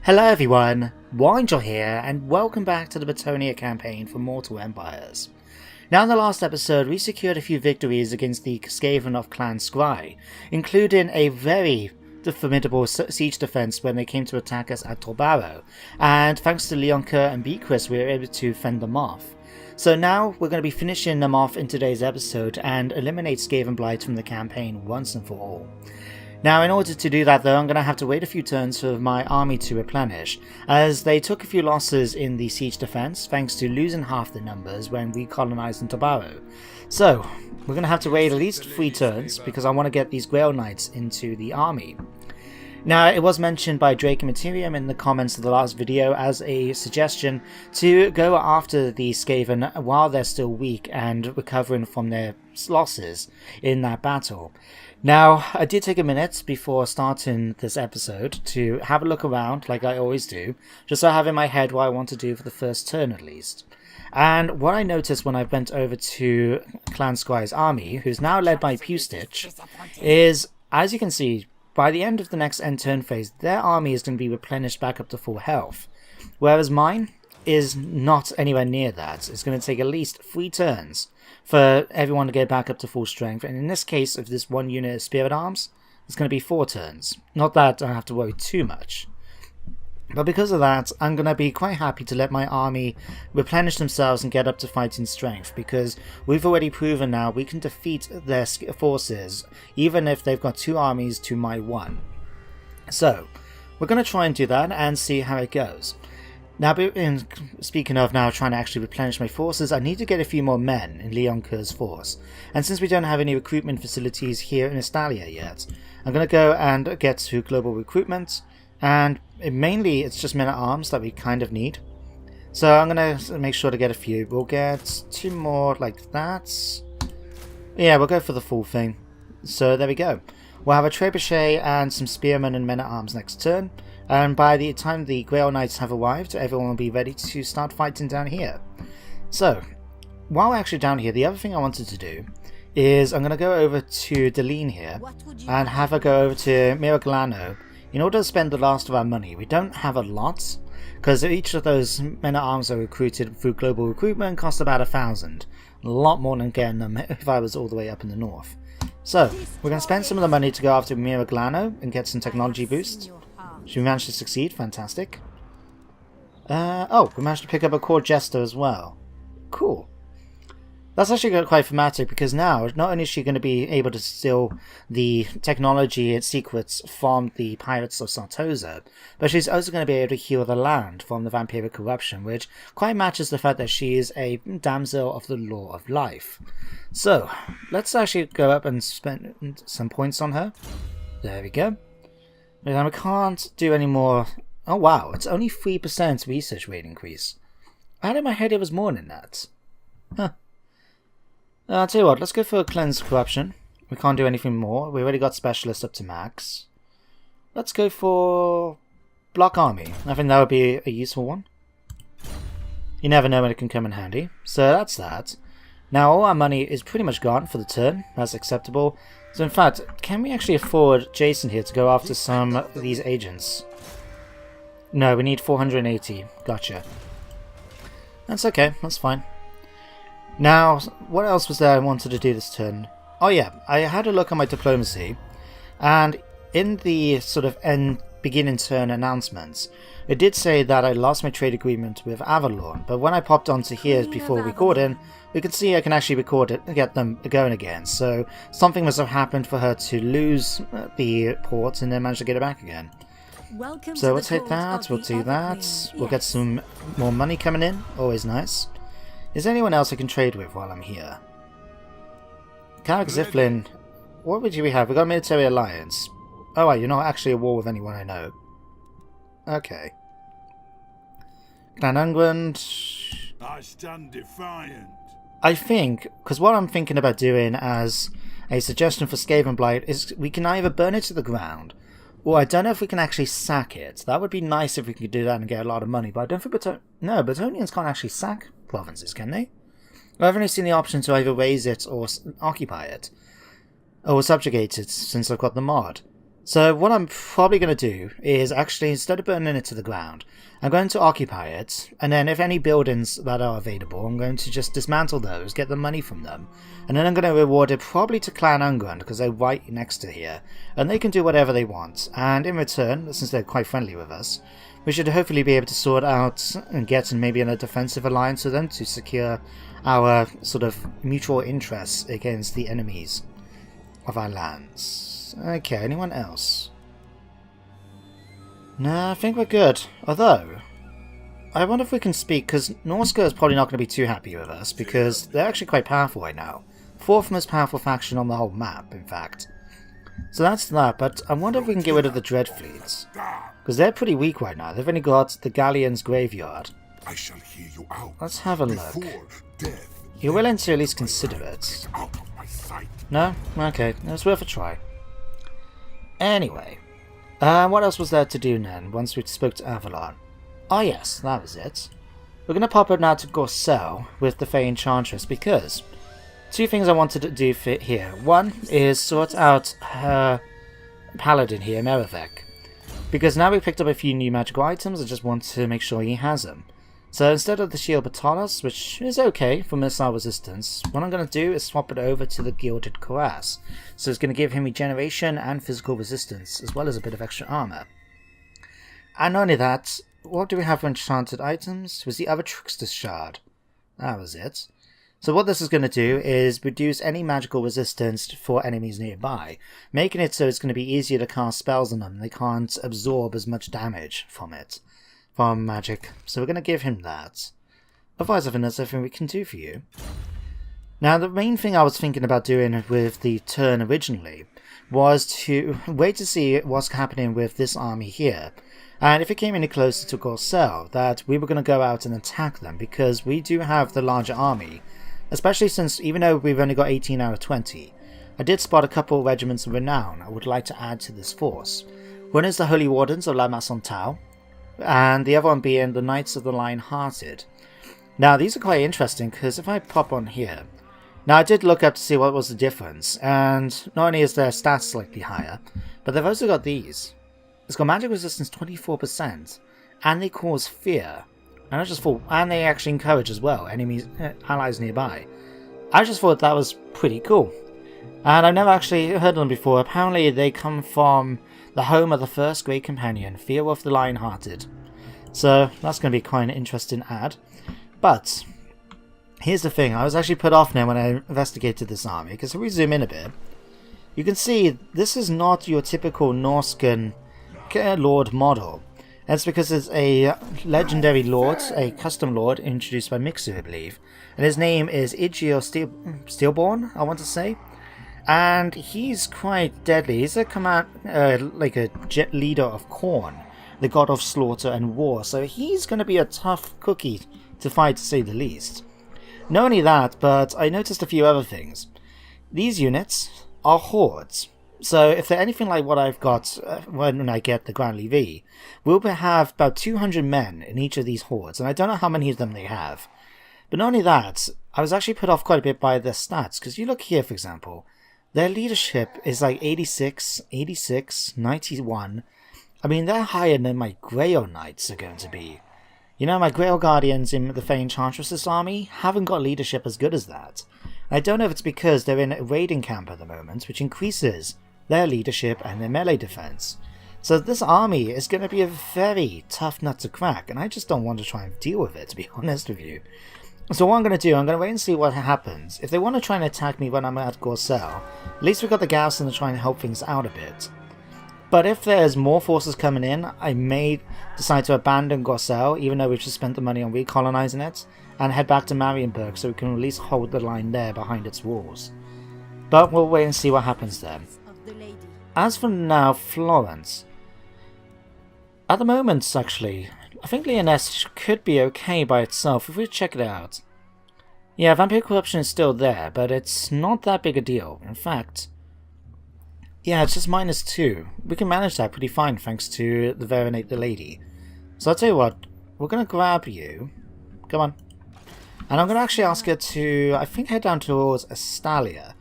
Hello everyone, Warhammer here, and welcome back to the Bretonnia campaign for Mortal Empires. Now in the last episode we secured a few victories against the Skaven of Clan Scry, including a very formidable siege defense when they came to attack us at Torbaro, and thanks to Leonka and Beatrice we were able to fend them off. So now we're going to be finishing them off in today's episode and eliminate Skaven Blight from the campaign once and for all. Now in order to do that though, I'm going to have to wait a few turns for my army to replenish, as they took a few losses in the siege defense thanks to losing half the numbers when we colonized in Torbaro. So we're going to have to wait at least 3 turns because I want to get these Grail Knights into the army. Now it was mentioned by Drake and Materium in the comments of the last video as a suggestion to go after the Skaven while they're still weak and recovering from their losses in that battle. Now, I did take a minute before starting this episode to have a look around, like I always do, just so I have in my head what I want to do for the first turn at least. And what I noticed when I went over to Clan Scry's army, who's now led by Pewstitch, is, as you can see, by the end of the next end turn phase, their army is going to be replenished back up to full health, whereas mine is not anywhere near that. It's going to take at least 3 turns for everyone to get back up to full strength, and in this case of this one unit of Spirit Arms, it's going to be 4 turns. Not that I have to worry too much, but because of that, I'm going to be quite happy to let my army replenish themselves and get up to fighting strength, because we've already proven now we can defeat their forces, even if they've got 2 armies to my 1. So, we're going to try and do that and see how it goes. Now, speaking of now trying to actually replenish my forces, I need to get a few more men in Leonka's force. And since we don't have any recruitment facilities here in Estalia yet, I'm going to go and get to global recruitment. And mainly it's just men-at-arms that we kind of need. So I'm going to make sure to get a few. We'll get 2 more like that. Yeah, we'll go for the full thing. So there we go. We'll have a trebuchet and some spearmen and men-at-arms next turn. And by the time the Grail Knights have arrived, everyone will be ready to start fighting down here. So, while we're actually down here, the other thing I wanted to do is I'm going to go over to Deline here and have her go over to Miraglano in order to spend the last of our money. We don't have a lot, because each of those men-at-arms are recruited through global recruitment cost about 1,000. A lot more than getting them if I was all the way up in the north. So, we're going to spend some of the money to go after Miraglano and get some technology boost. Should we manage to succeed? Fantastic. Oh, we managed to pick up a Court Jester as well. Cool. That's actually quite thematic because now, not only is she going to be able to steal the technology and secrets from the pirates of Sartosa, but she's also going to be able to heal the land from the vampiric corruption, which quite matches the fact that she is a damsel of the law of life. So, let's actually go up and spend some points on her. There we go. And we can't do any more. Oh wow, it's only 3% research rate increase. I had in my head it was more than that. Huh. I'll tell you what, let's go for Cleanse Corruption. We can't do anything more. We already got Specialist up to max. Let's go for Block Army. I think that would be a useful one. You never know when it can come in handy. So that's that. Now all our money is pretty much gone for the turn. That's acceptable. So in fact, can we actually afford Jason here to go after some of these agents? No, we need 480. Gotcha. That's okay, that's fine. Now, what else was there I wanted to do this turn? Oh yeah, I had a look at my diplomacy, and in the sort of beginning turn announcements, it did say that I lost my trade agreement with Avalon, but when I popped onto here before recording, we can see I can actually record it and get them going again. So something must have happened for her to lose the port and then manage to get it back again. So we'll take that, we'll do that, we'll get some more money coming in, always nice. Is there anyone else I can trade with while I'm here? Carrick Ziflin, what would we have? We got a military alliance. Oh right, you're not actually at war with anyone I know. Okay. Clan England. I stand defiant. I think, because what I'm thinking about doing as a suggestion for Skaven Blight is we can either burn it to the ground, or I don't know if we can actually sack it. That would be nice if we could do that and get a lot of money, but I don't think Bretonians can't actually sack provinces, can they? I've only seen the option to either raise it or occupy it, or subjugate it since I've got the mod. So what I'm probably going to do is actually, instead of burning it to the ground, I'm going to occupy it, and then if any buildings that are available, I'm going to just dismantle those, get the money from them, and then I'm going to reward it probably to Clan Ungrund, because they're right next to here, and they can do whatever they want, and in return, since they're quite friendly with us, we should hopefully be able to sort out and get in maybe in a defensive alliance with them to secure our sort of mutual interests against the enemies of our lands. Okay, anyone else? No, I think we're good. Although, I wonder if we can speak, because Norska is probably not going to be too happy with us, because they're actually quite powerful right now. Fourth most powerful faction on the whole map, in fact. So that's that, but I wonder if we can get rid of the Dread Fleets. Because they're pretty weak right now. They've only got the Galleon's Graveyard. I shall hear you out. Let's have a look. Death. You're willing to at least consider it. No? Okay, it's worth a try. Anyway, what else was there to do then, once we spoke to Avalon? Oh yes, that was it. We're going to pop up now to Gorcel with the Fey Enchantress, because two things I wanted to do here. One is sort out her paladin here, Merivek, because now we've picked up a few new magical items, I just want to make sure he has them. So instead of the Shield Batalas, which is okay for missile resistance, what I'm going to do is swap it over to the Gilded Cuirass. So it's going to give him regeneration and physical resistance, as well as a bit of extra armor. And not only that, what do we have for enchanted items? It was the other Trickster's Shard. That was it. So what this is going to do is reduce any magical resistance for enemies nearby, making it so it's going to be easier to cast spells on them. They can't absorb as much damage from magic. So we're going to give him that. Otherwise, I think that's everything we can do for you. Now, the main thing I was thinking about doing with the turn originally was to wait to see what's happening with this army here. And if it came any closer to Gorcel, that we were going to go out and attack them, because we do have the larger army. Especially since, even though we've only got 18 out of 20, I did spot a couple of regiments of renown I would like to add to this force. One is the Holy Wardens of La Massantau, and the other one being the Knights of the Lion-Hearted. Now these are quite interesting, because if I pop on here, now I did look up to see what was the difference, and not only is their stats slightly higher, but they've also got these. It's got magic resistance 24%, and they cause fear, and they actually encourage as well enemies, allies nearby. I just thought that was pretty cool, and I've never actually heard of them before. Apparently they come from the home of the first great companion, Fearwolf the Lion-Hearted. So that's going to be quite an interesting ad. But here's the thing, I was actually put off now when I investigated this army, because if we zoom in a bit, you can see this is not your typical Norscan Lord model. That's because it's a legendary lord, a custom lord introduced by Mixer, I believe, and his name is Igio Steelborn, I want to say. And he's quite deadly. He's a like a jet leader of Khorne, the god of slaughter and war. So he's going to be a tough cookie to fight, to say the least. Not only that, but I noticed a few other things. These units are hordes. So if they're anything like what I've got when I get the Grand Levy, we'll have about 200 men in each of these hordes. And I don't know how many of them they have. But not only that, I was actually put off quite a bit by their stats. Because you look here, for example. Their leadership is like 86, 86, 91. I mean, they're higher than my Grail Knights are going to be. You know, my Grail Guardians in the Fey Enchantress's army haven't got leadership as good as that. I don't know if it's because they're in a raiding camp at the moment, which increases their leadership and their melee defense. So this army is going to be a very tough nut to crack, and I just don't want to try and deal with it, to be honest with you. So what I'm going to do, I'm going to wait and see what happens. If they want to try and attack me when I'm at Gorcel, at least we've got the garrison to try and help things out a bit. But if there's more forces coming in, I may decide to abandon Gorcel, even though we've just spent the money on recolonizing it, and head back to Marienburg so we can at least hold the line there behind its walls. But we'll wait and see what happens there. As for now, Florence. At the moment, actually, I think Lyonesse could be okay by itself if we check it out. Yeah, vampire corruption is still there, but it's not that big a deal. In fact, yeah, it's just -2. We can manage that pretty fine thanks to the Verenate the Lady. So I'll tell you what, we're going to grab you. Come on. And I'm going to actually ask her to, I think, head down towards Astalia.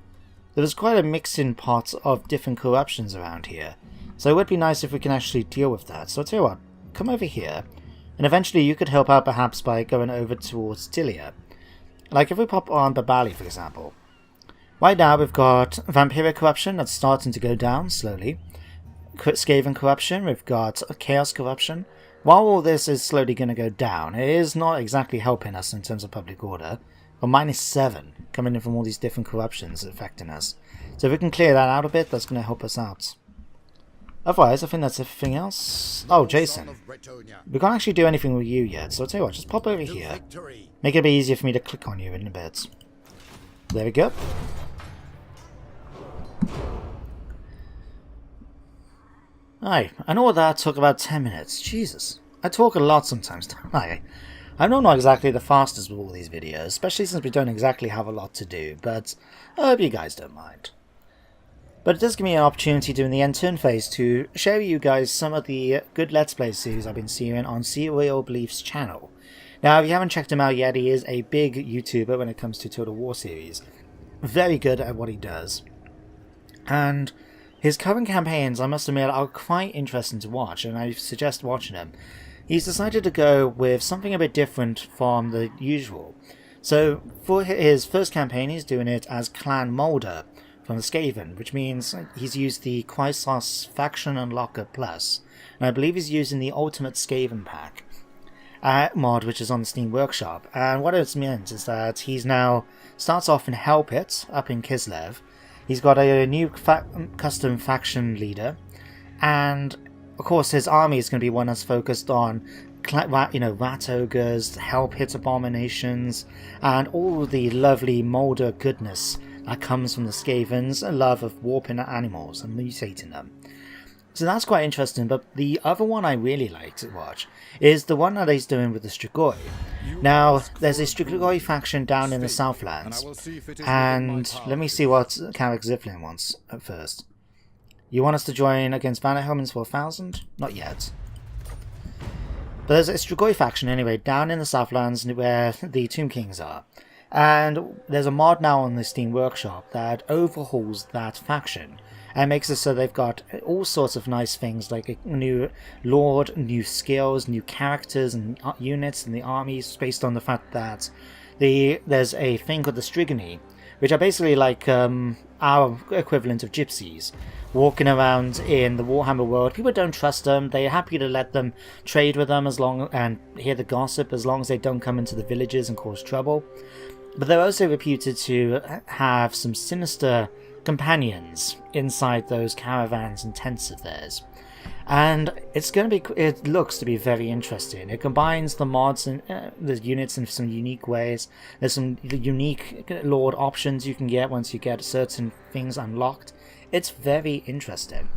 There's quite a mixing pot of different corruptions around here. So it would be nice if we can actually deal with that. So I'll tell you what, come over here, and eventually you could help out perhaps by going over towards Tilia. Like if we pop on Babali, for example. Right now we've got Vampiric Corruption that's starting to go down slowly. Skaven Corruption, we've got Chaos Corruption. While all this is slowly going to go down, it is not exactly helping us in terms of public order. But -7 coming in from all these different corruptions affecting us. So if we can clear that out a bit, that's going to help us out. Otherwise, I think that's everything else. Oh, Jason. We can't actually do anything with you yet, so I'll tell you what, just pop over here. Make it a bit easier for me to click on you in a bit. There we go. Alright, I know that took about 10 minutes. Jesus. I talk a lot sometimes, don't I? I'm not exactly the fastest with all these videos, especially since we don't exactly have a lot to do, but I hope you guys don't mind. But it does give me an opportunity during the end turn phase to show you guys some of the good Let's Play series I've been seeing on Serial Belief's channel. Now, if you haven't checked him out yet, he is a big YouTuber when it comes to Total War series. Very good at what he does. And his current campaigns, I must admit, are quite interesting to watch, and I suggest watching them. He's decided to go with something a bit different from the usual. So, for his first campaign, he's doing it as Clan Mulder from the Skaven, which means he's used the Chrysos Faction Unlocker Plus, and I believe he's using the Ultimate Skaven Pack mod, which is on the Steam Workshop. And what it's meant is that he's now starts off in Hell Pit, up in Kislev. He's got a new custom faction leader, and of course his army is going to be one that's focused on, rat ogres, Hell Pit abominations, and all the lovely Mulder goodness that comes from the Skaven's love of warping animals and mutating them. So that's quite interesting, but the other one I really like to watch is the one that he's doing with the Strigoi. Now, there's a Strigoi faction down in the Southlands, and let me see what Carrick Ziflin wants at first. You want us to join against Vanderhelmens for 1,000? Not yet. But there's a Strigoi faction anyway, down in the Southlands where the Tomb Kings are. And there's a mod now on the Steam Workshop that overhauls that faction and makes it so they've got all sorts of nice things like a new lord, new skills, new characters and units in the armies based on the fact that there's a thing called the Strigony, which are basically like our equivalent of gypsies walking around in the Warhammer world. People don't trust them. They're happy to let them trade with them and hear the gossip as long as they don't come into the villages and cause trouble. But they're also reputed to have some sinister companions inside those caravans and tents of theirs. And it looks to be very interesting. It combines the mods and the units in some unique ways. There's some unique lord options you can get once you get certain things unlocked. It's very interesting.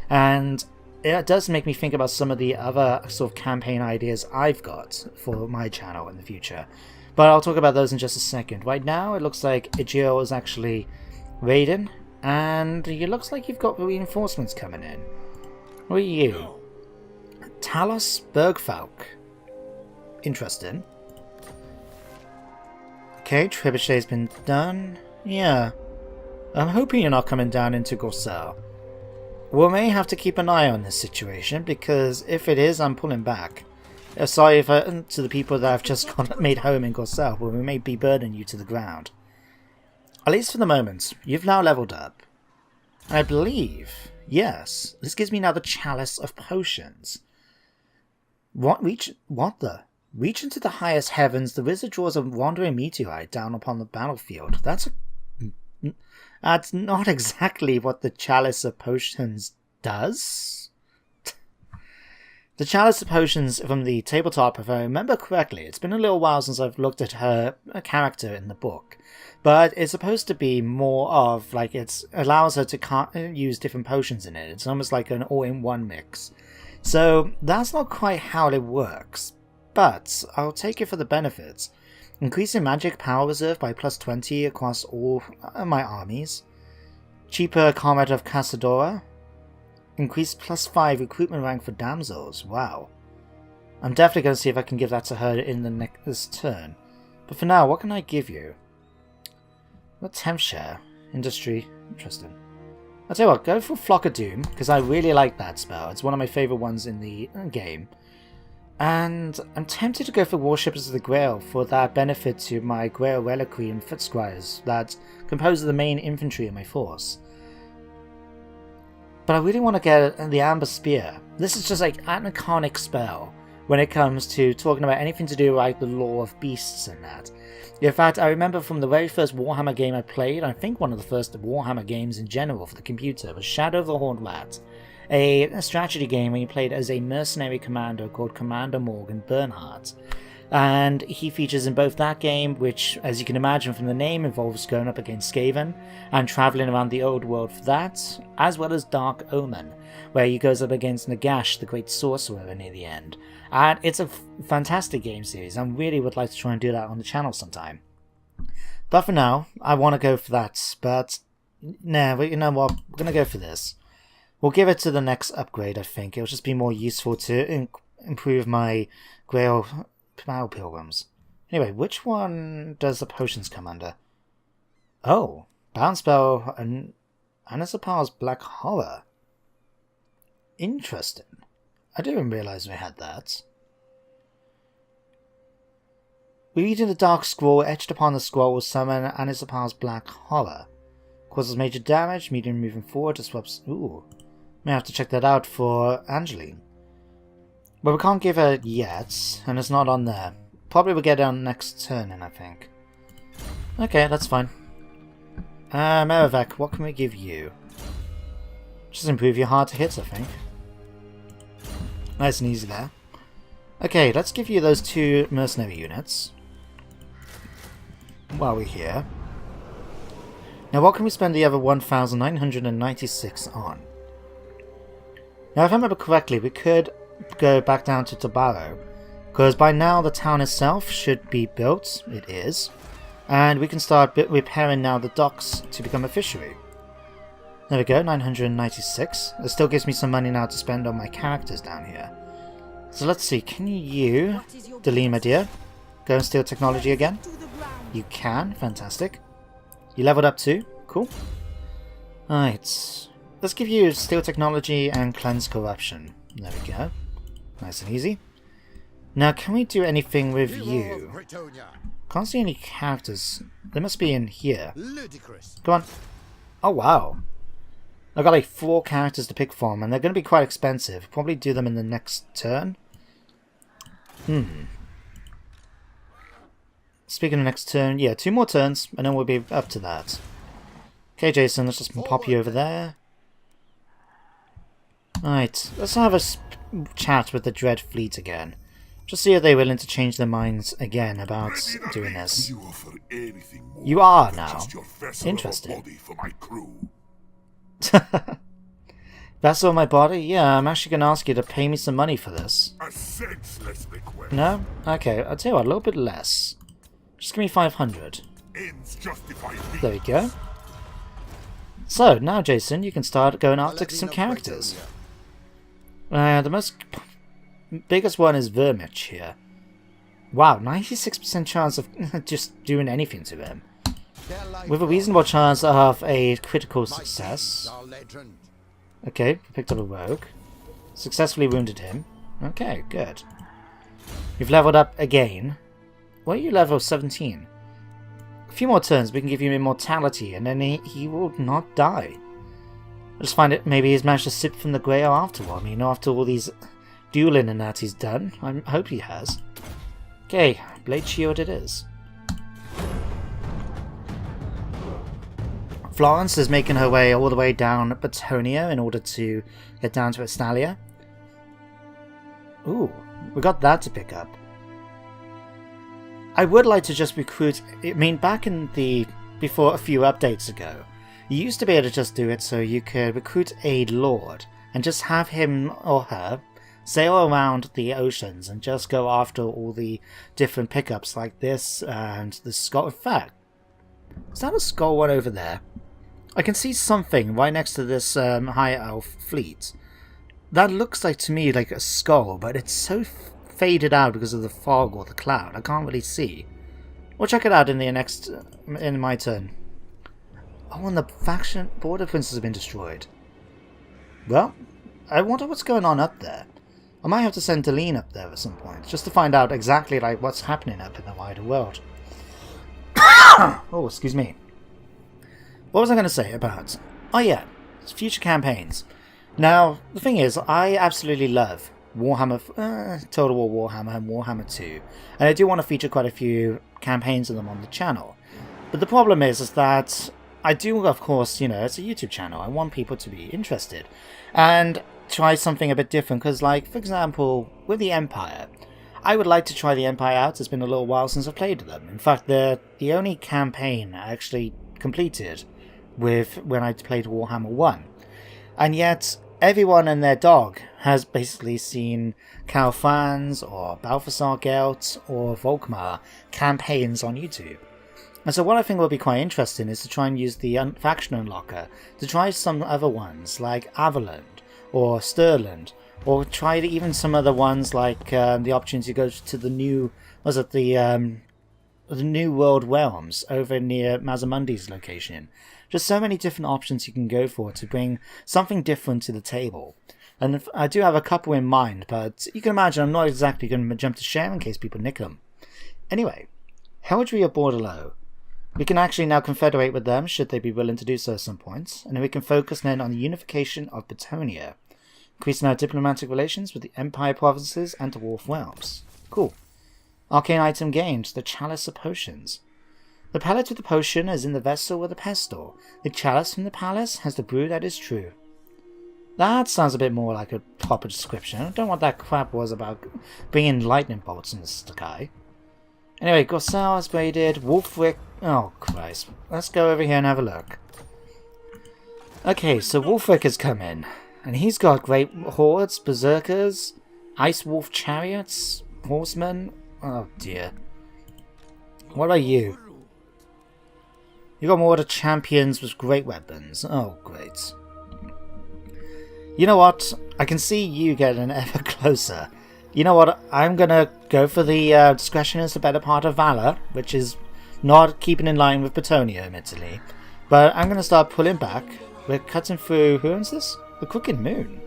And it does make me think about some of the other sort of campaign ideas I've got for my channel in the future. But I'll talk about those in just a second. Right now, it looks like Egil is actually raiding, and it looks like you've got reinforcements coming in. Who are you? Talos Bergfalk. Interesting. Okay, Trebuchet's been done. Yeah. I'm hoping you're not coming down into Gorsel. We may have to keep an eye on this situation, because if it is, I'm pulling back. Sorry to the people that have just made home in Gorsel, but we may be burdening you to the ground. At least for the moment, you've now leveled up. And I believe, yes, this gives me now the Chalice of Potions. Reach into the highest heavens, the wizard draws a wandering meteorite down upon the battlefield. That's not exactly what the Chalice of Potions does. The Chalice of Potions from the Tabletop, if I remember correctly, it's been a little while since I've looked at her character in the book, but it's supposed to be more of, like, it allows her to use different potions in it. It's almost like an all-in-one mix. So that's not quite how it works, but I'll take it for the benefits. Increasing magic power reserve by +20 across all my armies. Cheaper Comrade of Casadora. Increased +5 recruitment rank for damsels. Wow. I'm definitely going to see if I can give that to her in this turn. But for now, what can I give you? What temp share? Industry. Interesting. I'll tell you what, go for Flock of Doom, because I really like that spell. It's one of my favourite ones in the game. And I'm tempted to go for Worshippers of the Grail for that benefit to my Grail Reliquary and Footsquires that compose the main infantry of my force. But I really want to get the Amber Spear. This is just like an iconic spell when it comes to talking about anything to do with like the lore of beasts and that. In fact, I remember from the very first Warhammer game I played, I think one of the first Warhammer games in general for the computer, was Shadow of the Horned Rat, a strategy game where you played as a mercenary commander called Commander Morgan Bernhardt. And he features in both that game, which, as you can imagine from the name, involves going up against Skaven and travelling around the old world for that, as well as Dark Omen, where he goes up against Nagash, the great sorcerer, near the end. And it's a fantastic game series. I really would like to try and do that on the channel sometime. But for now, I want to go for that. But nah, you know what? We're going to go for this. We'll give it to the next upgrade, I think. It'll just be more useful to improve my Grail Battle Pilgrims. Anyway, which one does the potions come under? Oh, Bound Spell and Anisapar's Black Horror. Interesting. I didn't realise we had that. Reading the Dark Scroll etched upon the scroll will summon Anisapar's Black Horror. Causes major damage, medium moving forward, disrupts... Ooh. May have to check that out for Angeline. But we can't give her yet, and it's not on there. Probably we'll get it on next turn, I think. Okay, that's fine. Merivek, what can we give you? Just improve your hard to hit, I think. Nice and easy there. Okay, let's give you those 2 mercenary units while we're here. Now what can we spend the other 1,996 on? Now if I remember correctly, we could go back down to Tabaro, because by now the town itself should be built. It is. And we can start repairing now the docks to become a fishery. There we go, 996. It still gives me some money now to spend on my characters down here. So let's see, can you, Deline, my dear, go and steal technology again? You can, fantastic. You leveled up too, cool. Alright, let's give you steal technology and cleanse corruption. There we go, nice and easy. Now can we do anything with you? Can't see any characters. They must be in here. Come on. Oh wow. I've got like 4 characters to pick from, and they're going to be quite expensive. Probably do them in the next turn. Speaking of next turn, yeah, 2 more turns, and then we'll be up to that. Okay, Jason, let's just pop you over there. Alright, let's have a chat with the Dread Fleet again. Just see if they're willing to change their minds again about doing this. You are now. Interesting. Vessel of my body? Yeah, I'm actually going to ask you to pay me some money for this. No? Okay, I'll tell you what, a little bit less. Just give me 500. There we go. So, now Jason, you can start going after some characters. The biggest one is Vermich here. Wow, 96% chance of just doing anything to him. With a reasonable chance of a critical success. Okay, picked up a rogue. Successfully wounded him. Okay, good. You've leveled up again. Why are you level 17? A few more turns, we can give you immortality, and then he will not die. I just find it maybe he's managed to sip from the Grail after all. I mean, after all these dueling and that he's done. I hope he has. Okay, Blade Shield it is. Florence is making her way all the way down Bretonnia in order to get down to Estalia. Ooh, we got that to pick up. I would like to just recruit... I mean, back in the... before a few updates ago, you used to be able to just do it so you could recruit a lord and just have him or her sail around the oceans and just go after all the different pickups like this and the skull. In fact, is that a skull one over there? I can see something right next to this high elf fleet. That looks like to me like a skull, but it's so faded out because of the fog or the cloud. I can't really see. We'll check it out in the next in my turn. Oh, and the faction border princes have been destroyed. Well, I wonder what's going on up there. I might have to send Deline up there at some point, just to find out exactly like what's happening up in the wider world. Oh, excuse me. What was I going to say about? Oh yeah, future campaigns. Now, the thing is, I absolutely love Warhammer, Total War Warhammer and Warhammer 2, and I do want to feature quite a few campaigns of them on the channel. But the problem is that I do, of course, you know, it's a YouTube channel. I want people to be interested and try something a bit different. Because, like, for example, with the Empire, I would like to try the Empire out. It's been a little while since I've played them. In fact, the only campaign I actually completed with when I played Warhammer 1. And yet, everyone and their dog has basically seen Cal Franz or Balthasar Gelt or Volkmar campaigns on YouTube. And so what I think will be quite interesting is to try and use the faction unlocker to try some other ones like Averland or Stirland, or try even some other ones like the opportunity to go to the new, the New World Realms over near Mazamundi's location. Just so many different options you can go for to bring something different to the table. And I do have a couple in mind, but you can imagine I'm not exactly going to jump to share in case people nick them. Anyway, Heraldry of Bordelot. We can actually now confederate with them, should they be willing to do so at some point, and then we can focus then on the unification of Bretonnia, increasing our diplomatic relations with the Empire provinces and Dwarf realms. Cool. Arcane item gained, the Chalice of Potions. The pallet with the potion is in the vessel with the pestle. The chalice from the palace has the brew that is true. That sounds a bit more like a proper description. I don't know what that crap was about bringing lightning bolts in the sky. Anyway, Gorsel has raided, Wolfric... Oh, Christ. Let's go over here and have a look. Okay, so Wolfric has come in. And he's got great hordes, berserkers, ice wolf chariots, horsemen... Oh, dear. What about you? You got more of the champions with great weapons. Oh, great. You know what? I can see you getting ever closer. You know what? I'm gonna go for the discretion is the better part of valor, which is not keeping in line with Bretonnia, admittedly. But I'm gonna start pulling back. We're cutting through. Who owns this? The Crooked Moon.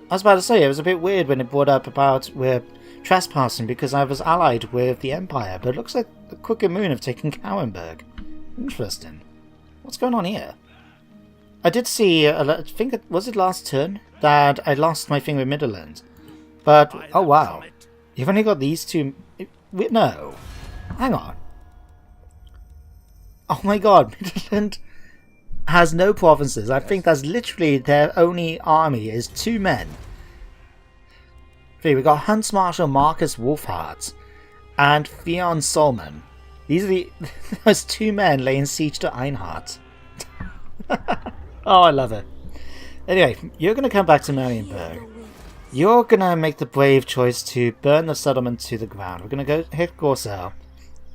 I was about to say it was a bit weird when it brought up about we're trespassing because I was allied with the Empire, but it looks like the Crooked Moon have taken Cowenberg. Interesting. What's going on here? I did see. I think it was it last turn that I lost my thing with Midland. But, oh wow, you've only got these two... Wait, no, hang on. Oh my god, Midland has no provinces. I think that's literally their only army is 2 men. Okay, we got Hunts Marshal Marcus Wolfhart and Theon Solman. These are those 2 men laying siege to Einhart. Oh, I love it. Anyway, you're going to come back to Marienburg. You're going to make the brave choice to burn the settlement to the ground. We're going to go hit Gorsel,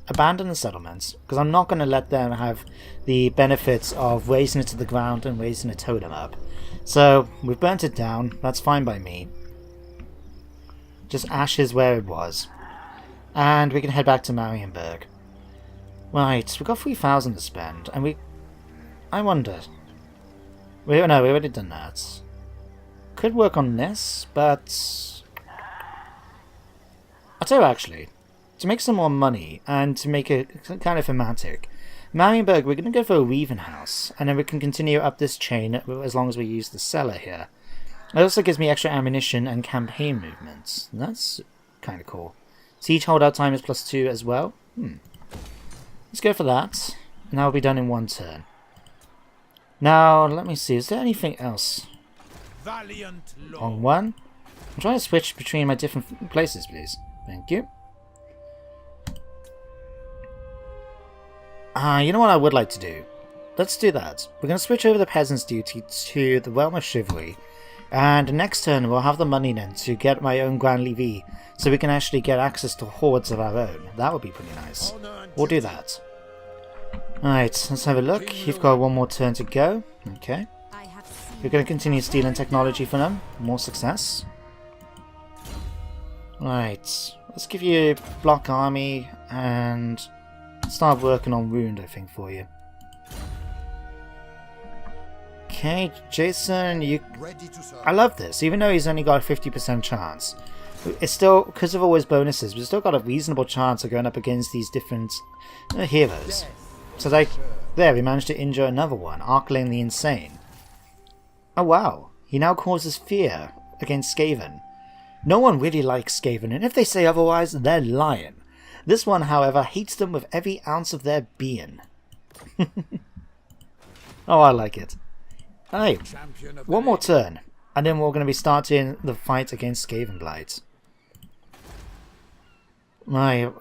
abandon the settlements, because I'm not going to let them have the benefits of raising it to the ground and raising a totem up. So, we've burnt it down. That's fine by me. Just ashes where it was. And we can head back to Marienburg. Right, we've got 3,000 to spend, and I wonder... No, we've already done that. Could work on this, but... I'll tell you actually, to make some more money, and to make it kind of thematic, Marienburg, we're going to go for a Weaving House, and then we can continue up this chain as long as we use the cellar here. It also gives me extra ammunition and campaign movements. That's kind of cool. Siege holdout time is +2 as well. Let's go for that. And that will be done in 1 turn. Now, let me see, is there anything else? On 1. I'm trying to switch between my different places, please. Thank you. You know what I would like to do? Let's do that. We're going to switch over the Peasant's Duty to the Realm of Chivalry. And next turn we'll have the money then to get my own Grand Levy, so we can actually get access to hordes of our own. That would be pretty nice. We'll do that. Alright, let's have a look. You've got 1 more turn to go. Okay. We're going to continue stealing technology from them. More success. Right. Let's give you a block army and start working on Wound, I think, for you. Okay, Jason, Ready to serve. I love this. Even though he's only got a 50% chance, it's still, because of all his bonuses, we've still got a reasonable chance of going up against these different heroes. So there, we managed to injure another one, Arkling the Insane. Oh wow, he now causes fear against Skaven. No one really likes Skaven, and if they say otherwise, they're lying. This one, however, hates them with every ounce of their being. Oh, I like it. Hey, one more turn, and then we're going to be starting the fight against Skavenblight. Right,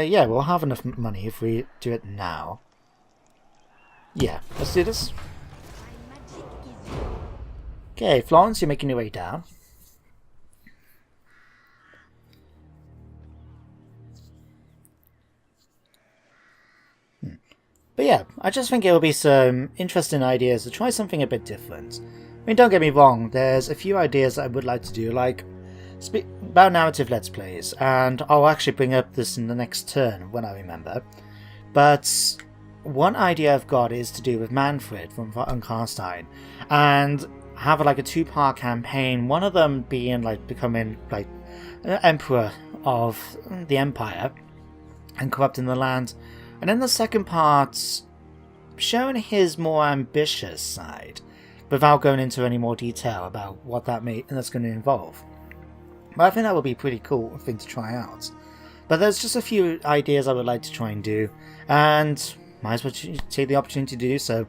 yeah, we'll have enough money if we do it now. Yeah, let's do this. Okay, Florence, you're making your way down. But yeah, I just think it will be some interesting ideas to try something a bit different. I mean, don't get me wrong, there's a few ideas I would like to do, like about narrative let's plays, and I'll actually bring up this in the next turn when I remember. But one idea I've got is to do with Manfred from Karstein, and have like a two-part campaign, one of them being like becoming like emperor of the empire and corrupting the land, and then the second part showing his more ambitious side without going into any more detail about what that's going to involve. But I think that would be a pretty cool thing to try out. But there's just a few ideas I would like to try and do, and might as well take the opportunity to do so.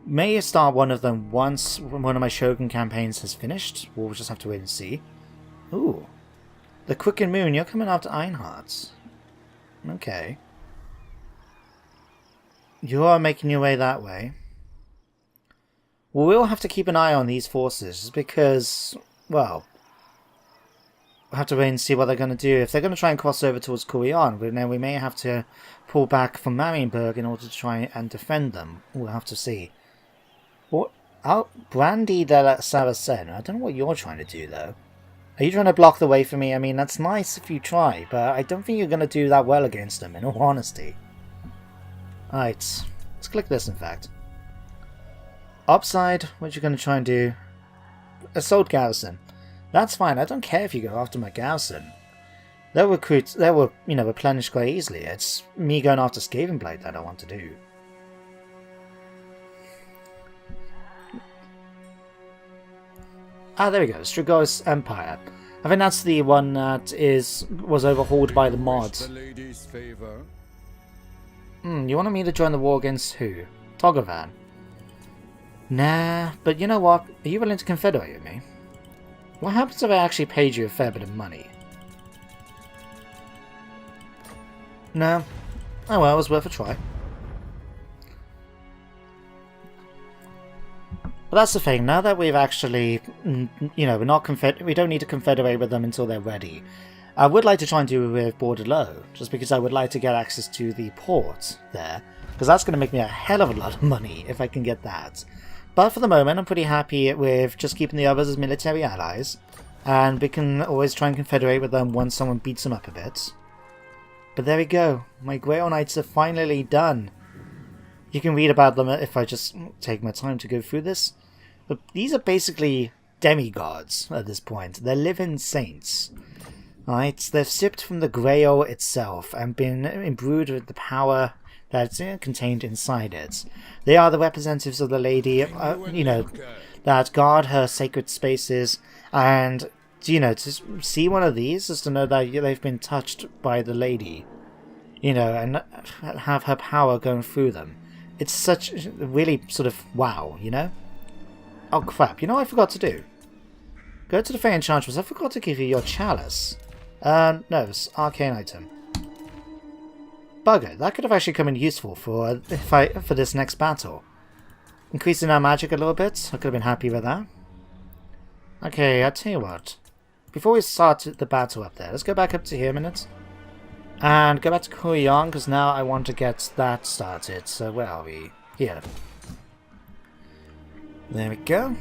May start one of them once one of my Shogun campaigns has finished. We'll just have to wait and see. Ooh. The Quicken Moon, you're coming after Einhardt. Okay. You are making your way that way. Well, we'll have to keep an eye on these forces, just because, well, we'll have to wait and see what they're going to do. If they're going to try and cross over towards Kurion, then we may have to pull back from Marienburg in order to try and defend them. We'll have to see. What? Brandy de la Saracen. I don't know what you're trying to do, though. Are you trying to block the way for me? I mean, that's nice if you try, but I don't think you're going to do that well against them, in all honesty. Alright, let's click this, in fact. Upside, what you going to try and do? Assault Garrison. That's fine, I don't care if you go after my Garrison. They'll recruit, replenish quite easily. It's me going after Skavenblight that I want to do. Ah, there we go, Strigor's Empire. I think that's the one that was overhauled by the mod. You wanted me to join the war against who? Togovan? Nah, but you know what? Are you willing to confederate with me? What happens if I actually paid you a fair bit of money? No. Oh well, it was worth a try. But that's the thing, now that we've actually, we don't need to confederate with them until they're ready. I would like to try and do it with Bordelot, just because I would like to get access to the port there, because that's going to make me a hell of a lot of money if I can get that. But for the moment, I'm pretty happy with just keeping the others as military allies, and we can always try and confederate with them once someone beats them up a bit. But there we go, my Grail Knights are finally done. You can read about them if I just take my time to go through this. But these are basically demigods at this point. They're living saints. Right? They've sipped from the Grail itself and been imbued with the power that's contained inside it. They are the representatives of the Lady, that guard her sacred spaces, and, to see one of these is to know that they've been touched by the Lady, and have her power going through them. It's such really sort of wow, Oh crap, what I forgot to do? Go to the Fey Enchantress. I forgot to give you your chalice. No, it's arcane item. Bugger, that could have actually come in useful for this next battle. Increasing our magic a little bit, I could have been happy with that. Okay, I'll tell you what. Before we start the battle up there, let's go back up to here a minute. And go back to Kurion, because now I want to get that started. So where are we? Here. There we go.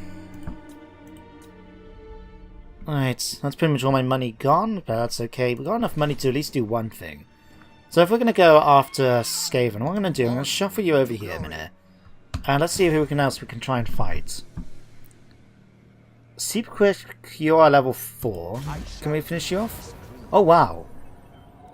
Alright, that's pretty much all my money gone, but that's okay. We've got enough money to at least do one thing. So if we're going to go after Skaven, what I'm going to do, I'm going to shuffle you over here a minute. And let's see who else we can try and fight. Super quick, you are level 4. Can we finish you off? Oh wow.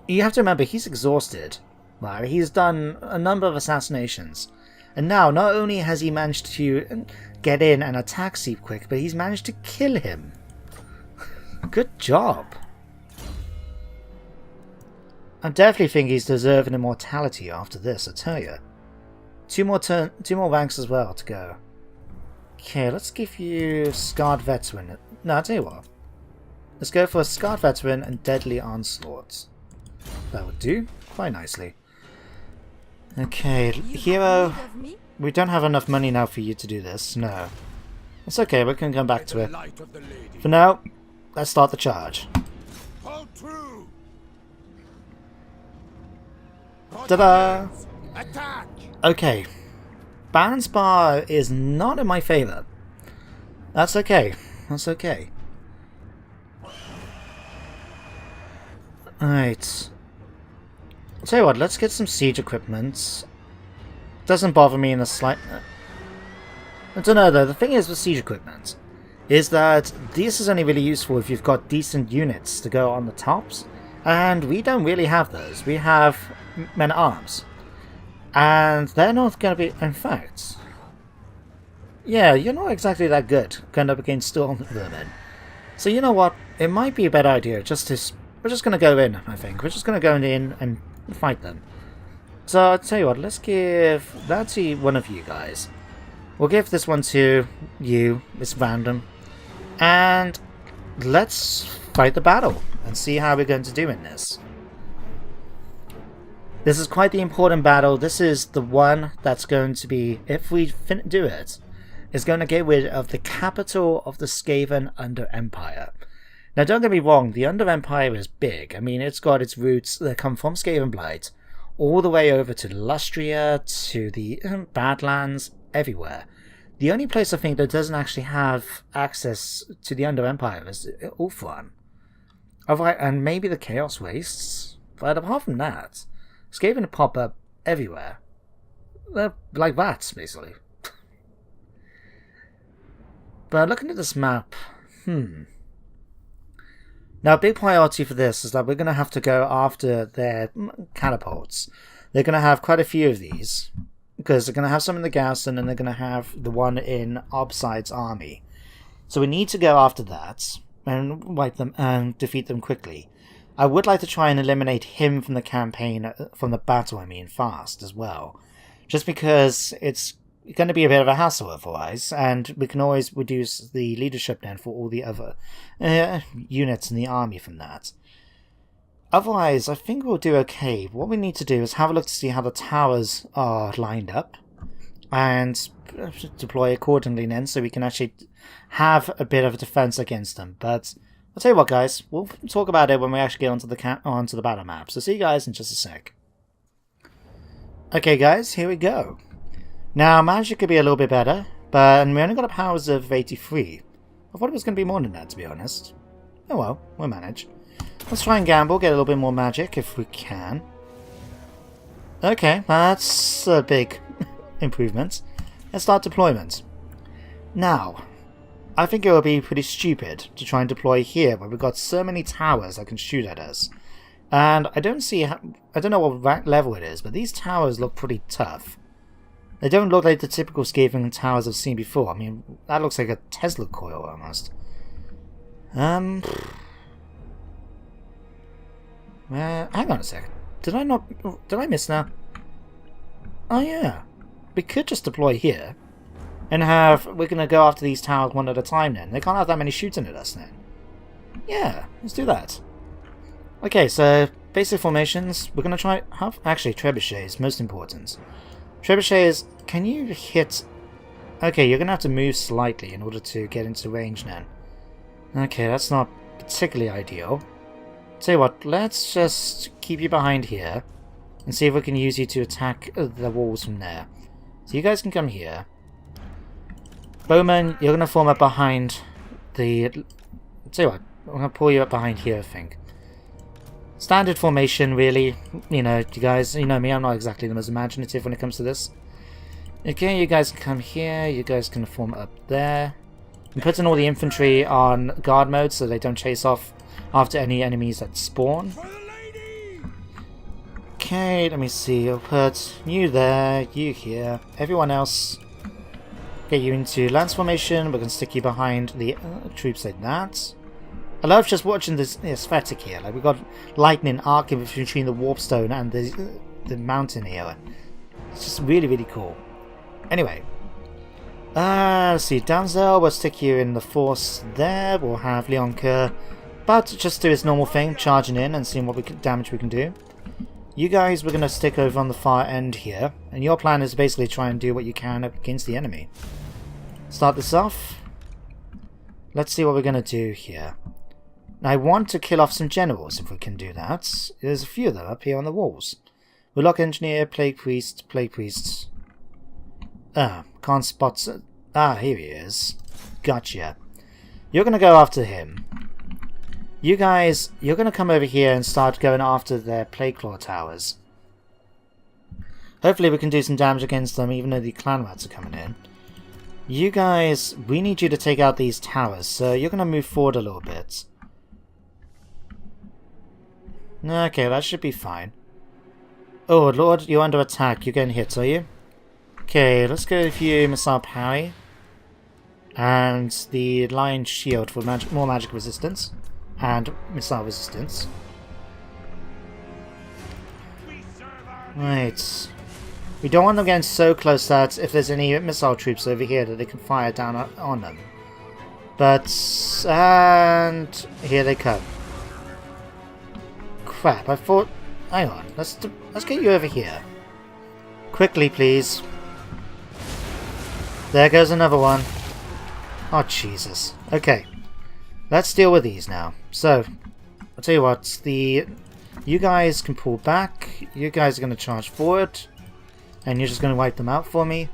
You have to remember, he's exhausted. Wow, he's done a number of assassinations. And now, not only has he managed to get in and attack Super Quick, but he's managed to kill him. Good job. I definitely think he's deserving immortality after this, I tell you. Two more ranks as well to go. Okay, let's give you Scarred Veteran. No, I'll tell you what. Let's go for a Scarred Veteran and Deadly Onslaught. That would do quite nicely. Okay, Hero. We don't have enough money now for you to do this. No. It's okay, we can come back to it. For now, let's start the charge. Ta-da! Okay. Balance bar is not in my favour. That's okay. That's okay. Alright. I'll tell you what, let's get some siege equipment. Doesn't bother me in the slight... I don't know though, the thing is with siege equipment is that this is only really useful if you've got decent units to go on the tops, and we don't really have those. We have men-at-arms. And they're not going to be... In fact... Yeah, you're not exactly that good going up against Storm Vermin. So you know what? It might be a better idea just to... We're just going to go in, I think. We're just going to go in and fight them. So I'll tell you what, let's give that to one of you guys. We'll give this one to you. It's random. And let's fight the battle and see how we're going to do in this. This is quite the important battle. This is the one that's going to be, if we do it, is going to get rid of the capital of the Skaven Under Empire. Now don't get me wrong, the Under Empire is big. I mean, it's got its roots that come from Skavenblight all the way over to Lustria, to the Badlands, everywhere. The only place I think that doesn't actually have access to the Under Empire is Ulthuan. And maybe the Chaos Wastes. But apart from that, Skaven pop up everywhere. They're like rats, basically. But looking at this map, Now, a big priority for this is that we're going to have to go after their catapults. They're going to have quite a few of these, because they're going to have some in the garrison, and they're going to have the one in Obside's army. So we need to go after that, and wipe them, and defeat them quickly. I would like to try and eliminate him from the campaign, from the battle, I mean, fast as well. Just because it's going to be a bit of a hassle otherwise, and we can always reduce the leadership then for all the other units in the army from that. Otherwise, I think we'll do okay. What we need to do is have a look to see how the towers are lined up, and deploy accordingly then, so we can actually have a bit of a defense against them. But I'll tell you what, guys, we'll talk about it when we actually get onto the battle map. So see you guys in just a sec. Okay, guys, here we go. Now, magic could be a little bit better, but we only got a powers of 83. I thought it was going to be more than that, to be honest. Oh well, we'll manage. Let's try and gamble, get a little bit more magic if we can. Okay, that's a big improvement. Let's start deployment. Now, I think it would be pretty stupid to try and deploy here where we've got so many towers that can shoot at us. And I don't know what level it is, but these towers look pretty tough. They don't look like the typical Skaven towers I've seen before. I mean, that looks like a Tesla coil almost. Hang on a second. Did I miss now? Oh yeah. We could just deploy here. And we're going to go after these towers one at a time then. They can't have that many shooting at us then. Yeah, let's do that. Okay, so basic formations. We're going to try... Actually, trebuchets, most important. Trebuchets, can you hit... Okay, you're going to have to move slightly in order to get into range then. Okay, that's not particularly ideal. Tell you what, let's just keep you behind here and see if we can use you to attack the walls from there. So you guys can come here. Bowman, you're going to form up behind the... Tell you what, I'm going to pull you up behind here, I think. Standard formation, really. You know, you guys, you know me, I'm not exactly the most imaginative when it comes to this. Okay, you guys can come here, you guys can form up there. I'm putting all the infantry on guard mode so they don't chase off after any enemies that spawn. Okay, let me see, I'll put you there, you here, everyone else. Get you into lance formation, we're going to stick you behind the troops like that. I love just watching this aesthetic here, like we've got lightning arcing between the warpstone and the mountain here. It's just really, really cool. Anyway, let's see, Damsel, we'll stick you in the force there, we'll have Leonka about to just do his normal thing, charging in and seeing what damage we can do. You guys, we're going to stick over on the far end here, and your plan is basically try and do what you can against the enemy. Start this off. Let's see what we're going to do here. Now, I want to kill off some generals if we can do that. There's a few of them up here on the walls. Warlock Engineer, Plague Priest, can't spot... here he is. Gotcha. You're going to go after him. You guys, you're going to come over here and start going after their Plague Claw towers. Hopefully we can do some damage against them even though the clan rats are coming in. You guys, we need you to take out these towers, so you're going to move forward a little bit. Okay, that should be fine. Oh lord, you're under attack. You're getting hit, are you? Okay, let's go with you, Missile Parry. And the Lion Shield for more magic resistance. And missile resistance. Right. We don't want them getting so close that if there's any missile troops over here that they can fire down on them. But... and... here they come. Crap, I thought... hang on, let's get you over here. Quickly, please. There goes another one. Oh, Jesus. Okay. Let's deal with these now. So, I'll tell you what, you guys can pull back, you guys are going to charge forward, and you're just going to wipe them out for me.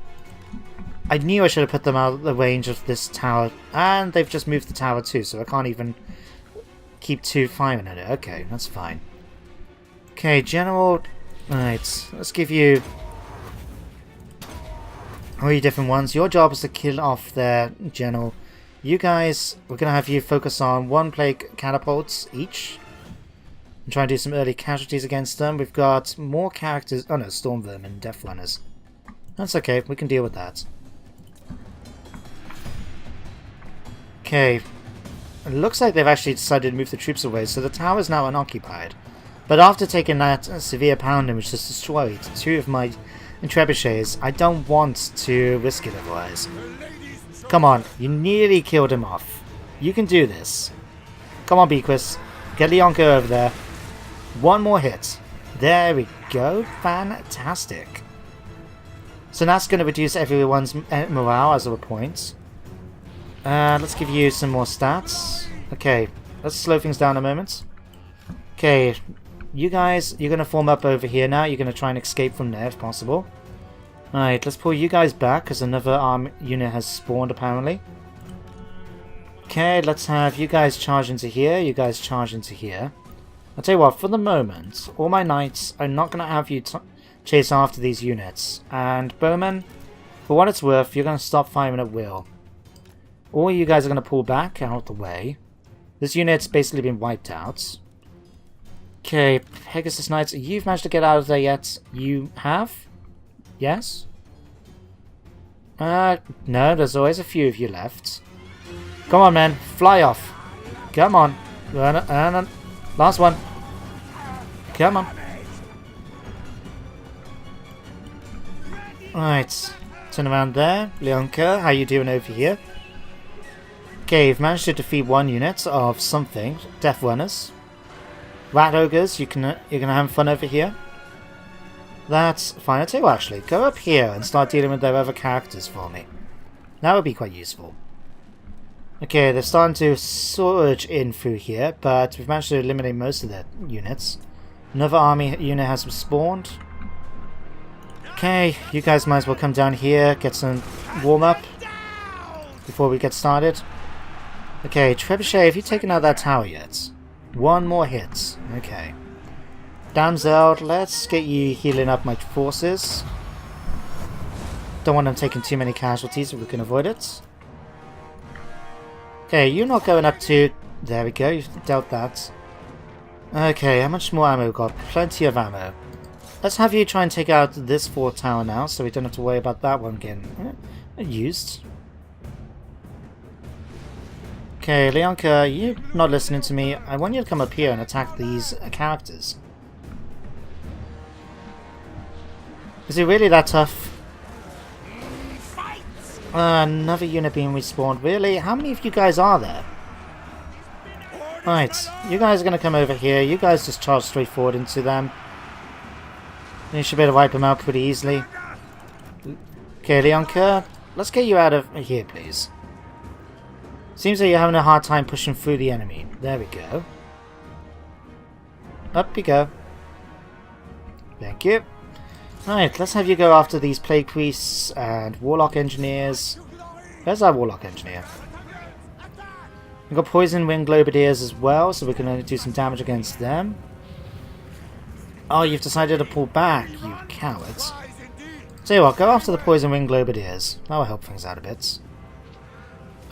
I knew I should have put them out of the range of this tower, and they've just moved the tower too, so I can't even keep firing at it. Okay, that's fine. Okay, General, right, let's give you 3 different ones. Your job is to kill off their General. You guys, we're going to have you focus on 1 plague catapults each. And try and do some early casualties against them. We've got more characters... oh no, Storm Vermin, Death Runners. That's okay, we can deal with that. Okay. It looks like they've actually decided to move the troops away, so the tower is now unoccupied. But after taking that severe pounding which just destroyed 2 of my trebuchets, I don't want to risk it otherwise. Come on, you nearly killed him off. You can do this. Come on, Bequist. Get Leonka over there. 1 more hit. There we go. Fantastic. So that's going to reduce everyone's morale as a point. Let's give you some more stats. Okay, let's slow things down a moment. Okay, you guys, you're going to form up over here now. You're going to try and escape from there if possible. Alright, let's pull you guys back because another arm unit has spawned apparently. Okay, let's have you guys charge into here, you guys charge into here. I'll tell you what, for the moment, all my knights are not going to have you chase after these units. And Bowman, for what it's worth, you're going to stop firing at will. All you guys are going to pull back out of the way. This unit's basically been wiped out. Okay, Pegasus Knights, you've managed to get out of there yet? You have? Yes? No, there's always a few of you left. Come on, man. Fly off. Come on. Last one. Come on. Alright. Turn around there. Leonka, how you doing over here? Okay, you've managed to defeat 1 unit of something. Death Runners. Rat Ogres, you're gonna have fun over here. That's fine. I'll tell you what, actually, go up here and start dealing with their other characters for me. That would be quite useful. Okay, they're starting to surge in through here, but we've managed to eliminate most of their units. Another army unit has spawned. Okay, you guys might as well come down here, get some warm-up before we get started. Okay, Trebuchet, have you taken out that tower yet? 1 more hit. Okay. Damsel, let's get you healing up my forces. Don't want them taking too many casualties if we can avoid it. Okay, you're not going up to... There we go, you've dealt that. Okay, how much more ammo we've got? Plenty of ammo. Let's have you try and take out this fort tower now, so we don't have to worry about that one getting used. Okay, Leonka, you're not listening to me. I want you to come up here and attack these characters. Is it really that tough? Another unit being respawned. Really? How many of you guys are there? Right, you guys are going to come over here. You guys just charge straight forward into them. You should be able to wipe them out pretty easily. Okay, Leonka, let's get you out of here, please. Seems like you're having a hard time pushing through the enemy. There we go. Up you go. Thank you. Right, let's have you go after these Plague Priests and Warlock Engineers. Where's our Warlock Engineer? We've got Poison Wing Globadiers as well, so we can do some damage against them. Oh, you've decided to pull back, you cowards. Tell you what, go after the Poison Wing Globadiers. That will help things out a bit.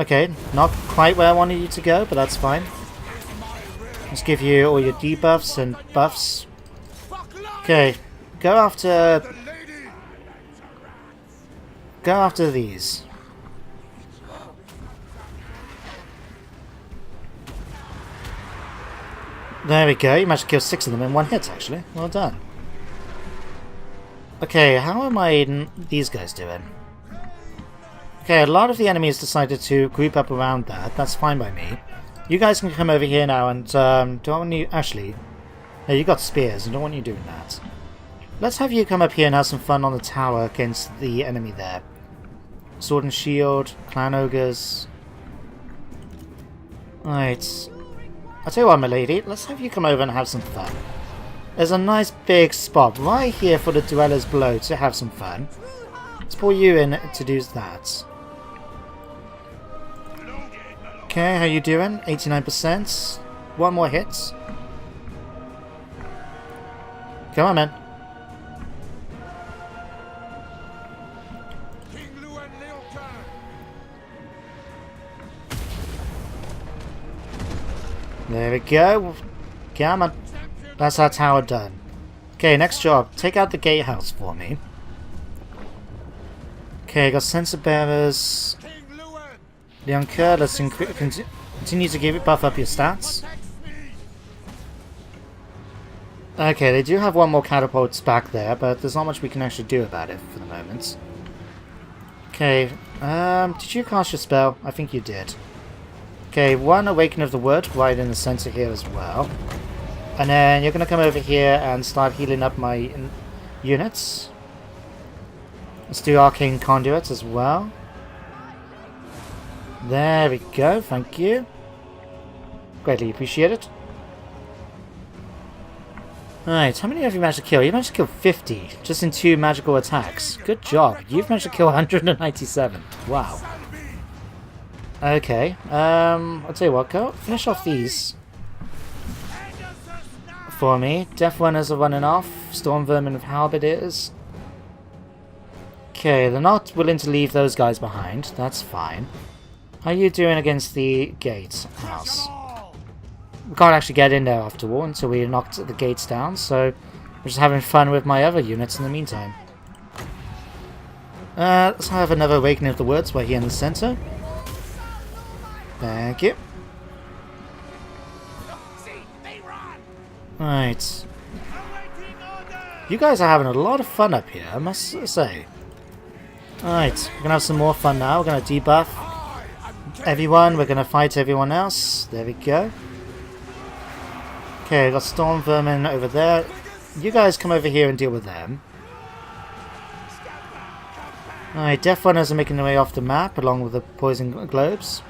Okay, not quite where I wanted you to go, but that's fine. Let's give you all your debuffs and buffs. Okay, go after these. There we go, you managed to kill 6 of them in one hit, actually. Well done. Okay, how am these guys doing? Okay, a lot of the enemies decided to group up around that. That's fine by me. You guys can come over here now and, don't want you... Actually, yeah, you got spears. I don't want you doing that. Let's have you come up here and have some fun on the tower against the enemy there. Sword and Shield, Clan Ogres. Right. I'll tell you what, my lady. Let's have you come over and have some fun. There's a nice big spot right here for the Dwellers below to have some fun. Let's pull you in to do that. Okay, how you doing? 89%. One more hit. Come on, man. There we go. Come on. That's our tower done. Okay, next job. Take out the gatehouse for me. Okay, got sensor bearers. Leonka, let's continue to buff up your stats. Okay, they do have one more catapults back there, but there's not much we can actually do about it for the moment. Okay, did you cast your spell? I think you did. Okay, one Awaken of the Wood right in the center here as well. And then you're going to come over here and start healing up my units. Let's do Arcane Conduits as well. There we go, thank you. Greatly appreciated. Alright, how many have you managed to kill? You managed to kill 50, just in 2 magical attacks. Good job. You've managed to kill 197. Wow. Okay, I'll tell you what, go finish off these for me. Death Runners are running off. Storm Vermin with Halberdiers. Okay, they're not willing to leave those guys behind. That's fine. How are you doing against the gate house? We can't actually get in there after all until we knocked the gates down, so we're just having fun with my other units in the meantime. Let's have another Awakening of the Woods right here in the center. Thank you. Right. You guys are having a lot of fun up here, I must say. Alright, we're gonna have some more fun now. We're gonna debuff everyone. We're gonna fight everyone else. There we go. Okay, we've got Storm Vermin over there. You guys come over here and deal with them. Alright, Death Runners are making their way off the map along with the Poison Globes.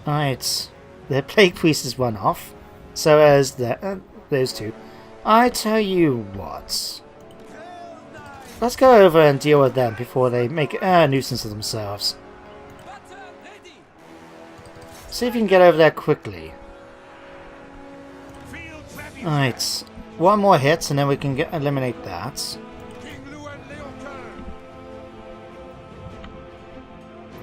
Alright, the Plague Priest has run off. So as those two. I tell you what. Let's go over and deal with them before they make a nuisance of themselves. See if you can get over there quickly. Alright, one more hit and then we can eliminate that.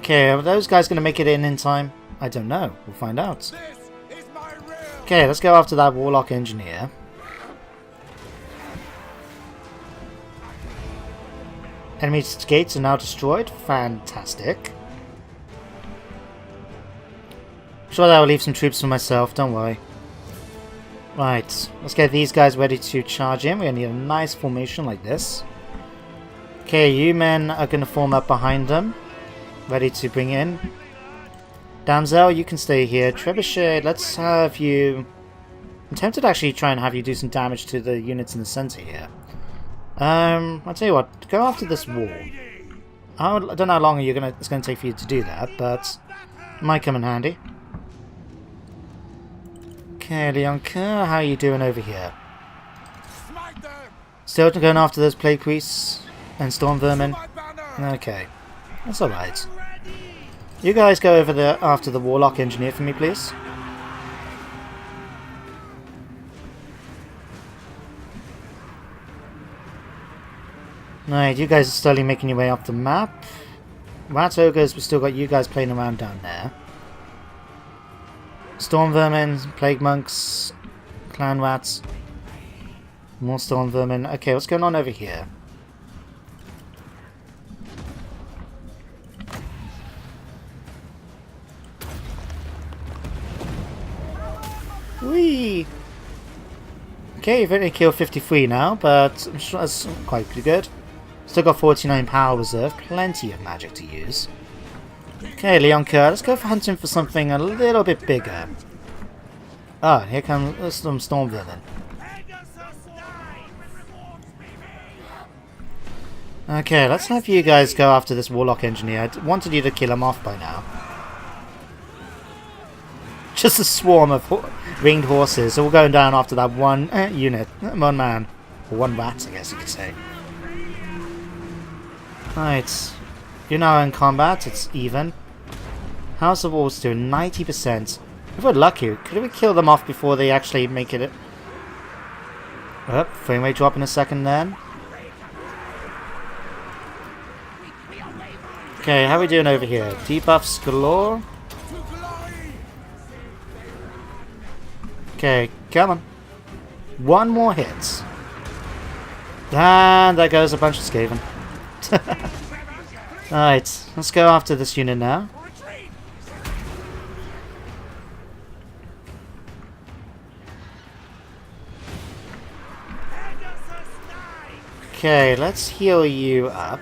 Okay, are those guys going to make it in time? I don't know. We'll find out. Okay, let's go after that Warlock Engineer. Enemy gates are now destroyed. Fantastic. Sure, that will leave some troops for myself. Don't worry. Right, let's get these guys ready to charge in. We need a nice formation like this. Okay, you men are going to form up behind them. Ready to bring in. Damsel, you can stay here. Trebuchet, let's have you... I'm tempted to actually try and have you do some damage to the units in the center here. I'll tell you what, go after this wall. I don't know how long it's going to take for you to do that, but it might come in handy. Okay, Leonka, how are you doing over here? Still going after those Plague Priests and Storm Vermin? Okay, that's alright. You guys go over there after the Warlock Engineer for me, please. Right, you guys are slowly making your way up the map. Rat Ogres, we've still got you guys playing around down there. Storm Vermin, Plague Monks, Clan Rats. More Storm Vermin. Okay, what's going on over here? Whee! Okay, you've only killed 53 now, but I'm sure that's quite pretty good. Still got 49 power reserve, plenty of magic to use. Okay, Leonka, let's go for hunting for something a little bit bigger. Ah, here comes some Storm Vermin. Okay, let's have you guys go after this Warlock Engineer. I wanted you to kill him off by now. Just a swarm of winged horses, so we're going down after that one unit. One man. Or one rat, I guess you could say. Right. You're now in combat, it's even. House of Wolves doing 90%. If we're lucky, could we kill them off before they actually make it? Oh, frame rate drop in a second then. Okay, how are we doing over here? Debuffs galore. Okay, come on. One more hit. And there goes a bunch of Skaven. Alright, let's go after this unit now. Okay, let's heal you up.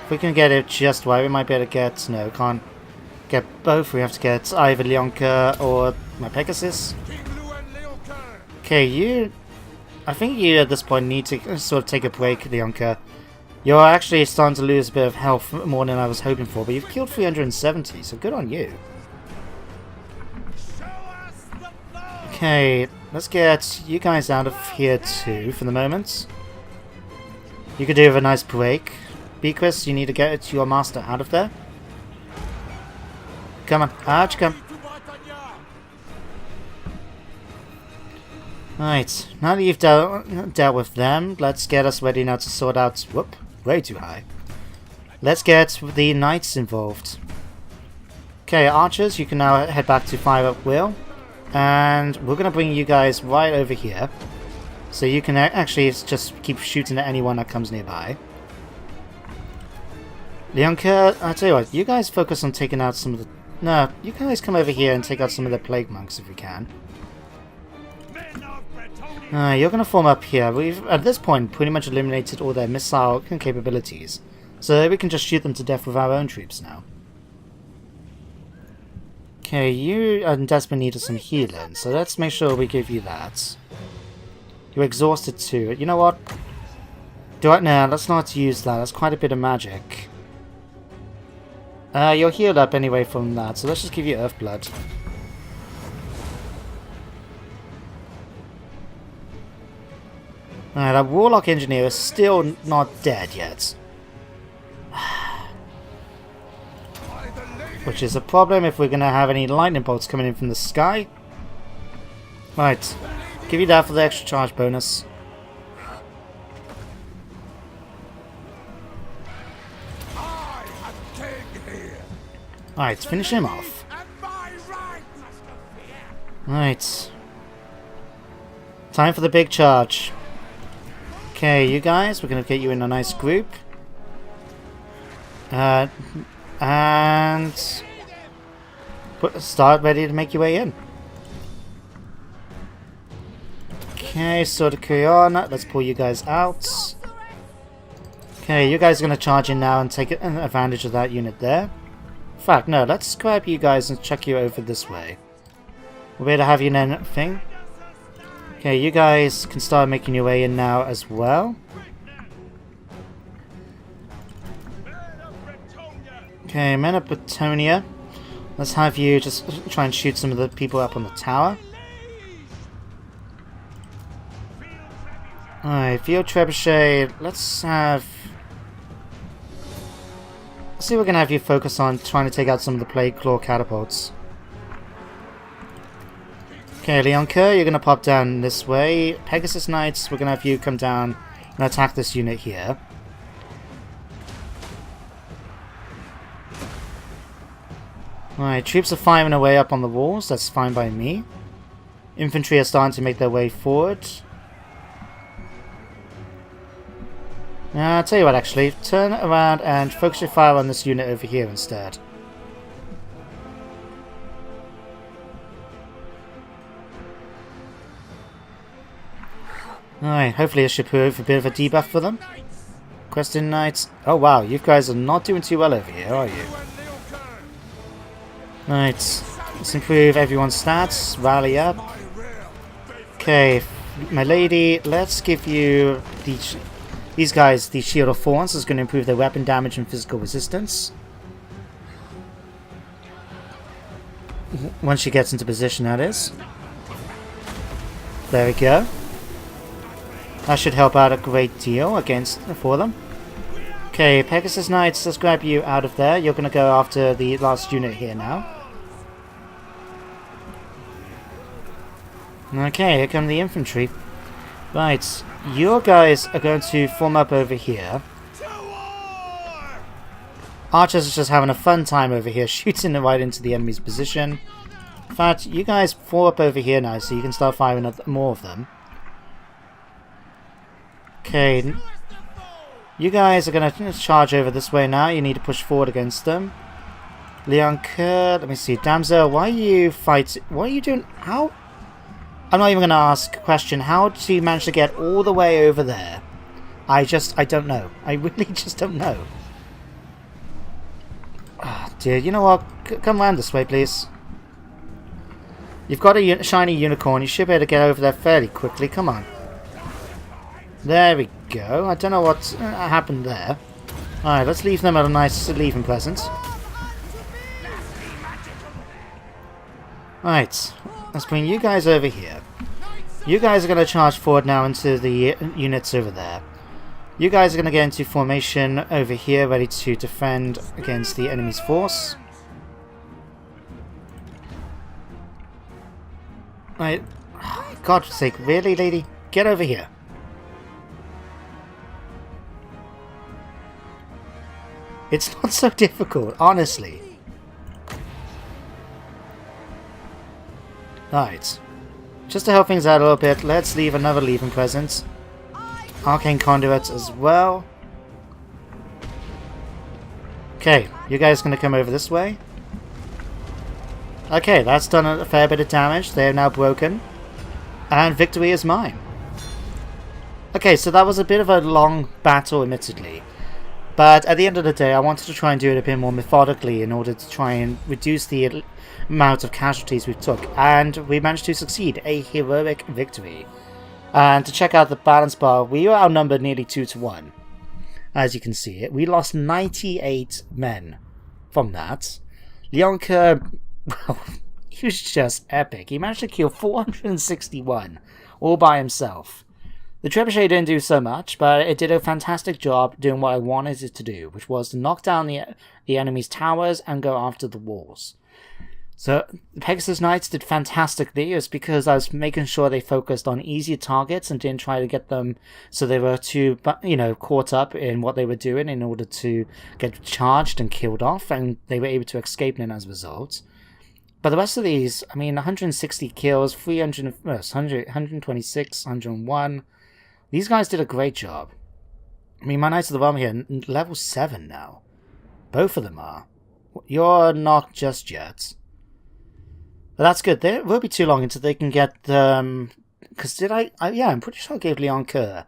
If we can get it just right, we might be able to get... No, can't get both. We have to get either Leonka or my Pegasus. Okay, you... I think you at this point need to sort of take a break, Leonka. You're actually starting to lose a bit of health more than I was hoping for, but you've killed 370, so good on you. Okay, let's get you guys out of here too for the moment. You could do with a nice break. Beaquist, you need to get your master out of there. Come on, out you come. Right, now that you've dealt with them, let's get us ready now to sort out... Whoop, way too high. Let's get the knights involved. Okay, archers, you can now head back to Fire Up Wheel. And we're going to bring you guys right over here. So you can actually just keep shooting at anyone that comes nearby. Leonka, I'll tell you what, you guys focus on taking out some of the... No, you guys come over here and take out some of the Plague Monks if you can. You're going to form up here. We've, at this point, pretty much eliminated all their missile capabilities. So we can just shoot them to death with our own troops now. Okay, you are in desperate need of some healing, so let's make sure we give you that. You're exhausted too. You know what? Right now, let's not use that. That's quite a bit of magic. You're healed up anyway from that, so let's just give you Earthblood. That Warlock Engineer is still not dead yet. Which is a problem if we're going to have any lightning bolts coming in from the sky. Right. Give you that for the extra charge bonus. Alright, finish him off. Alright. Time for the big charge. Okay, you guys, we're going to get you in a nice group. And start ready to make your way in. Okay, so to carry on, let's pull you guys out. Okay, you guys are going to charge in now and take advantage of that unit there. In fact, no, let's grab you guys and chuck you over this way. We'll be able to have you in anything. Okay, you guys can start making your way in now as well. Okay, men of Bretonnia. Let's have you just try and shoot some of the people up on the tower. Alright, Field Trebuchet, let's see if we're going to have you focus on trying to take out some of the Plague Claw catapults. Okay, Leon Kerr, you're going to pop down this way. Pegasus Knights, we're going to have you come down and attack this unit here. Alright, troops are firing away up on the walls, that's fine by me. Infantry are starting to make their way forward. I'll tell you what actually, turn around and focus your fire on this unit over here instead. Alright, hopefully this should prove a bit of a debuff for them. Question Knights. Oh wow, you guys are not doing too well over here, are you? Right, let's improve everyone's stats, rally up. Okay, my lady, let's give you these guys the Shield of Thorns. Is going to improve their weapon damage and physical resistance. Once she gets into position, that is. There we go. That should help out a great deal for them. Okay, Pegasus Knights, let's grab you out of there. You're going to go after the last unit here now. Okay, here come the infantry. Right, your guys are going to form up over here. Archers are just having a fun time over here, shooting right into the enemy's position. In fact, you guys form up over here now, so you can start firing at more of them. Okay, you guys are going to charge over this way now. You need to push forward against them. Leon Kerr, let me see. Damsel, why are you fighting? What are you doing? How? I'm not even going to ask a question. How did you manage to get all the way over there? I don't know. I really just don't know. Ah, dear, you know what? Come round this way, please. You've got a shiny unicorn. You should be able to get over there fairly quickly. Come on. There we go. I don't know what happened there. Alright, let's leave them at a nice leaving present. Alright, let's bring you guys over here. You guys are going to charge forward now into the units over there. You guys are going to get into formation over here, ready to defend against the enemy's force. Right. Oh, God's sake, really, lady? Get over here. It's not so difficult, honestly. Right. Just to help things out a little bit, let's leave another leaving present. Arcane Conduits as well. Okay, you guys gonna come over this way? Okay, that's done a fair bit of damage. They are now broken. And victory is mine. Okay, so that was a bit of a long battle, admittedly. But at the end of the day, I wanted to try and do it a bit more methodically in order to try and reduce the amount of casualties we took. And we managed to succeed. A heroic victory. And to check out the balance bar, we were outnumbered nearly 2-1. As you can see, we lost 98 men from that. Leon Kerr, well, he was just epic. He managed to kill 461 all by himself. The Trebuchet didn't do so much, but it did a fantastic job doing what I wanted it to do, which was to knock down the enemy's towers and go after the walls. So, the Pegasus Knights did fantastically. It was because I was making sure they focused on easier targets and didn't try to get them so they were too, caught up in what they were doing in order to get charged and killed off, and they were able to escape in as a result. But the rest of these, 160 kills, 126, 101. These guys did a great job. My Knights of the Realm here, level 7 now. Both of them are. You're not just yet. But that's good. It won't be too long until they can get the... Because I'm pretty sure I gave Leon Kerr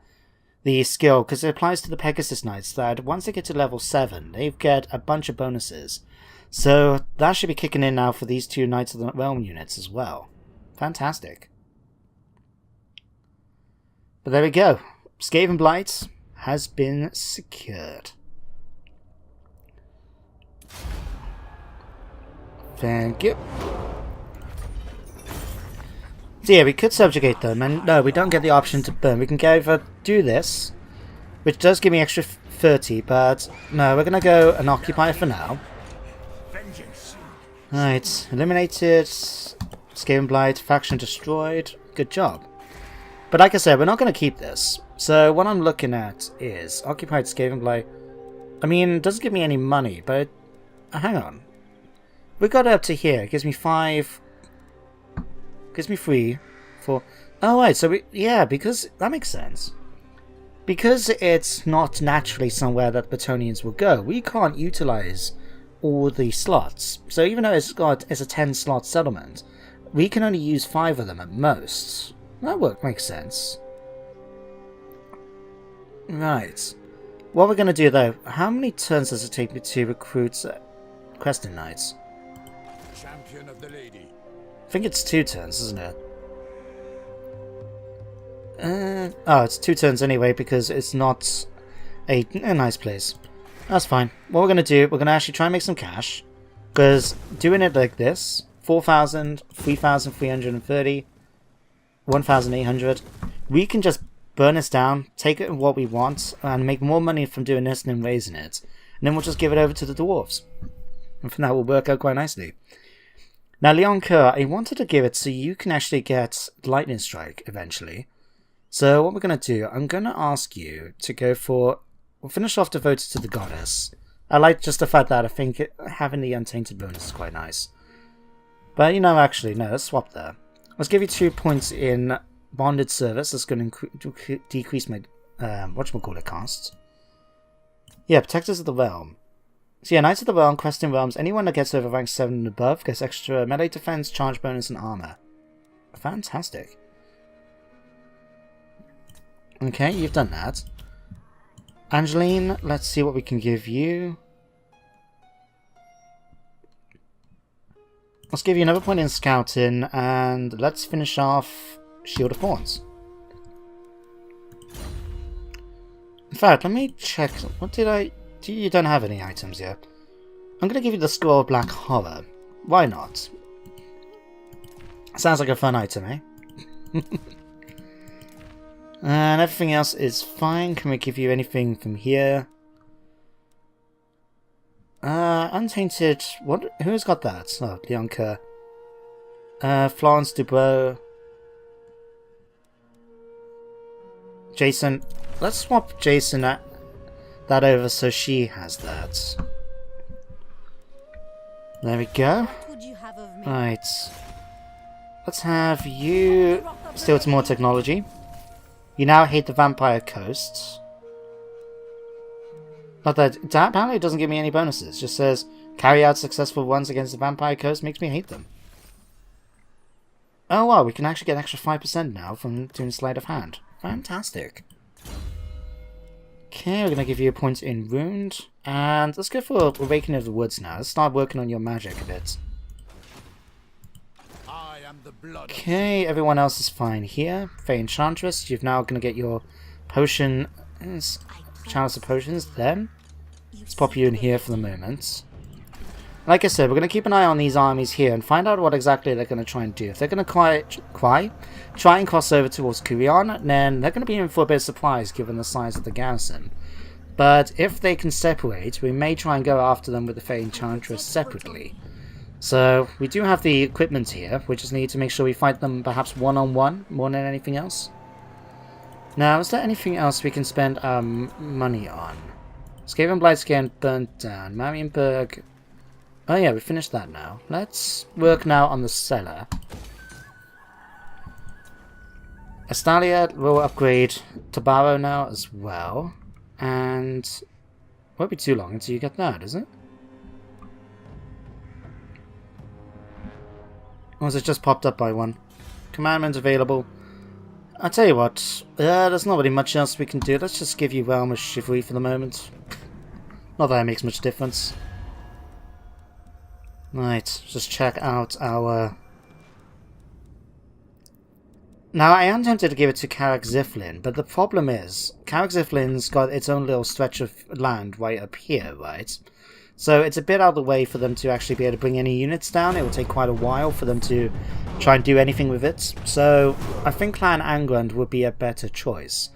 the skill, because it applies to the Pegasus Knights, that once they get to level 7, they get a bunch of bonuses. So that should be kicking in now for these two Knights of the Realm units as well. Fantastic. But there we go. Skaven Blight has been secured. Thank you. So yeah, we could subjugate them, and no, we don't get the option to burn. We can either do this, which does give me extra 30, but no, we're going to go and occupy for now. Right, eliminated, Skaven Blight, faction destroyed, good job. But like I said, we're not going to keep this. So what I'm looking at is occupied Skaven Blight. It doesn't give me any money, but hang on. We got it up to here. It gives me 5. Gives me 3. 4. Oh right, so because that makes sense. Because it's not naturally somewhere that Bretonnians will go, we can't utilize all the slots. So even though it's a 10-slot settlement, we can only use 5 of them at most. That makes sense. Right. What we're going to do though, how many turns does it take me to recruit Creston Knights? Champion of the lady. I think it's 2 turns, isn't it? It's 2 turns anyway because it's not a nice place. That's fine. What we're going to do, we're going to actually try and make some cash. Because doing it like this, 4,000, 3,330, 1,800, we can just burn this down, take it what we want, and make more money from doing this than raising it. And then we'll just give it over to the dwarves. And from that will work out quite nicely. Now, Leon Kerr, I wanted to give it so you can actually get Lightning Strike eventually. So what we're going to do, I'm going to ask you to go for... We'll finish off devoted to the goddess. I like just the fact that I think having the untainted bonus is quite nice. But actually, no, let's swap there. Let's give you 2 points in bonded service. That's going to decrease my costs. Yeah, Protectors of the Realm. So yeah, Knights of the Realm, Questing Realms. Anyone that gets over rank 7 and above gets extra melee defense, charge bonus, and armor. Fantastic. Okay, you've done that. Angeline, let's see what we can give you. Let's give you another point in scouting, and let's finish off Shield of Thorns. In fact, let me check. What did I... You don't have any items yet. I'm going to give you the Scroll of Black Horror. Why not? Sounds like a fun item, eh? And everything else is fine. Can we give you anything from here? Untainted... What? Who's got that? Oh, Leon Kerr. Florence Dubrow. Jason. Let's swap Jason that over so she has that. There we go. Right. Let's have you steal some more technology. You now hate the Vampire Coast. Not that apparently it doesn't give me any bonuses. It just says carry out successful runs against the Vampire Coast makes me hate them. Oh wow, we can actually get an extra 5% now from doing sleight of hand. Fantastic. Okay, we're gonna give you a point in Wound, and let's go for Awakening of the Woods now. Let's start working on your magic a bit. Okay, everyone else is fine here. Fey Enchantress, you're now gonna get your potion, Chalice of Potions. Then let's pop you in here for the moment. Like I said, we're going to keep an eye on these armies here and find out what exactly they're going to try and do. If they're going to try and cross over towards Kurion, then they're going to be in for a bit of supplies given the size of the garrison. But if they can separate, we may try and go after them with the Fey Enchantress separately. So we do have the equipment here. We just need to make sure we fight them perhaps one-on-one more than anything else. Now, is there anything else we can spend our money on? Skaven Blight's getting burnt down. Marienburg. Oh yeah, we finished that now. Let's work now on the cellar. Estalia will upgrade to Barrow now as well. And won't be too long until you get that, is it? Or has it just popped up by one? Commandment available. I'll tell you what, there's not really much else we can do. Let's just give you Realm of Chivalry for the moment. Not that it makes much difference. Right, just check out our... Now, I am tempted to give it to Carrick Ziflin, but the problem is, Carrick Ziflin's got its own little stretch of land right up here, right? So it's a bit out of the way for them to actually be able to bring any units down. It will take quite a while for them to try and do anything with it. So I think Clan Angrand would be a better choice.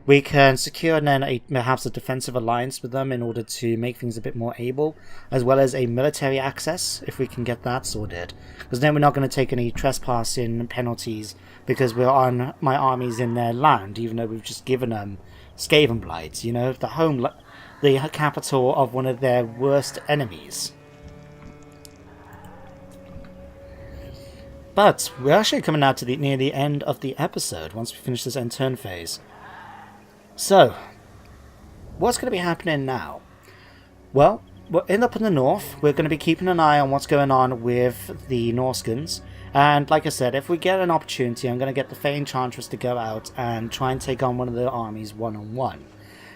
We can secure then perhaps a defensive alliance with them in order to make things a bit more able, as well as a military access, if we can get that sorted. Because then we're not going to take any trespassing penalties because we're on my armies in their land, even though we've just given them Skavenblight, you know, the capital of one of their worst enemies. But we're actually coming now to near the end of the episode once we finish this end turn phase. So, what's going to be happening now? Well, we'll end up in the north. We're going to be keeping an eye on what's going on with the Norskins. And like I said, if we get an opportunity, I'm going to get the Fey Enchantress to go out and try and take on one of the armies one-on-one.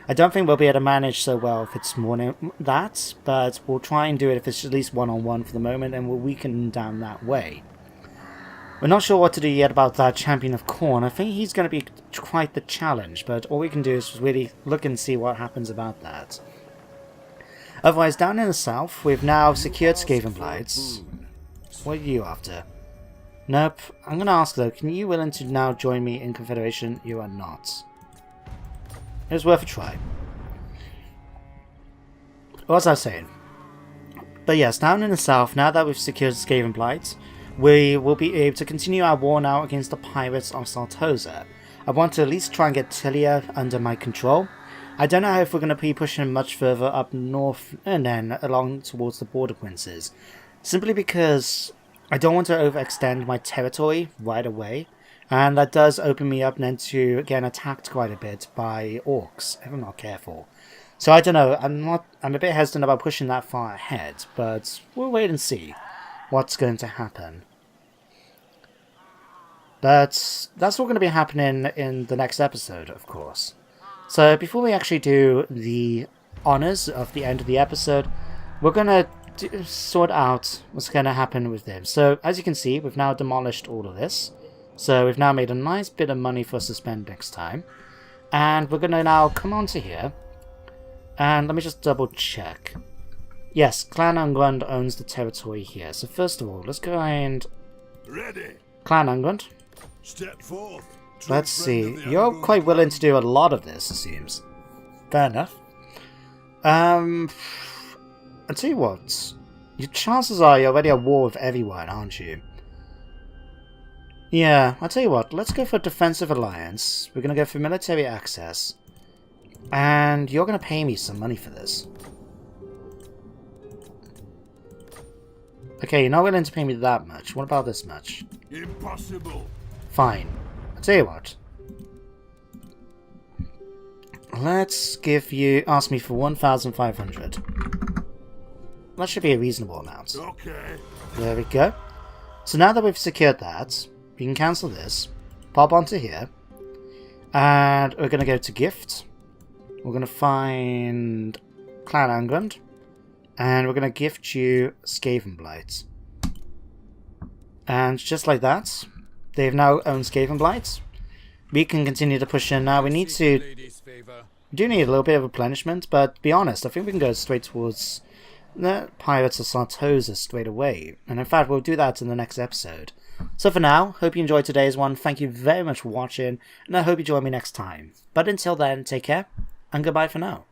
I don't think we'll be able to manage so well if it's more than that, but we'll try and do it if it's at least one-on-one for the moment, and we'll weaken them down that way. We're not sure what to do yet about that Champion of Khorne. I think he's going to be quite the challenge, but all we can do is really look and see what happens about that. Otherwise, down in the south, we've now secured Skavenblights. What are you after? Nope. I'm going to ask though, can you willing to now join me in Confederation? You are not. It was worth a try. What was I saying? But yes, down in the south, now that we've secured Skavenblight, we will be able to continue our war now against the pirates of Sartosa. I want to at least try and get Tilia under my control. I don't know if we're going to be pushing much further up north and then along towards the border princes. Simply because I don't want to overextend my territory right away. And that does open me up then to get attacked quite a bit by orcs if I'm not careful. So I don't know, I'm a bit hesitant about pushing that far ahead, but we'll wait and see what's going to happen. But that's all going to be happening in the next episode, of course. So before we actually do the honours of the end of the episode, we're going to sort out what's going to happen with them. So as you can see, we've now demolished all of this. So we've now made a nice bit of money for us to spend next time. And we're going to now come on to here. And let me just double check. Yes, Clan Angrand owns the territory here. So first of all, let's go and... Ready. Clan Angrand. Step forth. Let's see. You're quite willing to do a lot of this, it seems. Fair enough. I'll tell you what. Your chances are you're already at war with everyone, aren't you? Yeah, I'll tell you what. Let's go for a defensive alliance. We're going to go for military access. And you're going to pay me some money for this. Okay, you're not willing to pay me that much. What about this much? Impossible. Fine. I'll tell you what. Let's give you... Ask me for 1,500. That should be a reasonable amount. Okay. There we go. So now that we've secured that, we can cancel this. Pop onto here. And we're going to go to gift. We're going to find Clan Angrand. And we're going to gift you Skavenblight. And just like that, they've now owned Skavenblight. We can continue to push in now. We do need a little bit of replenishment, but to be honest, I think we can go straight towards the Pirates of Sartosa straight away. And in fact, we'll do that in the next episode. So for now, hope you enjoyed today's one. Thank you very much for watching, and I hope you join me next time. But until then, take care, and goodbye for now.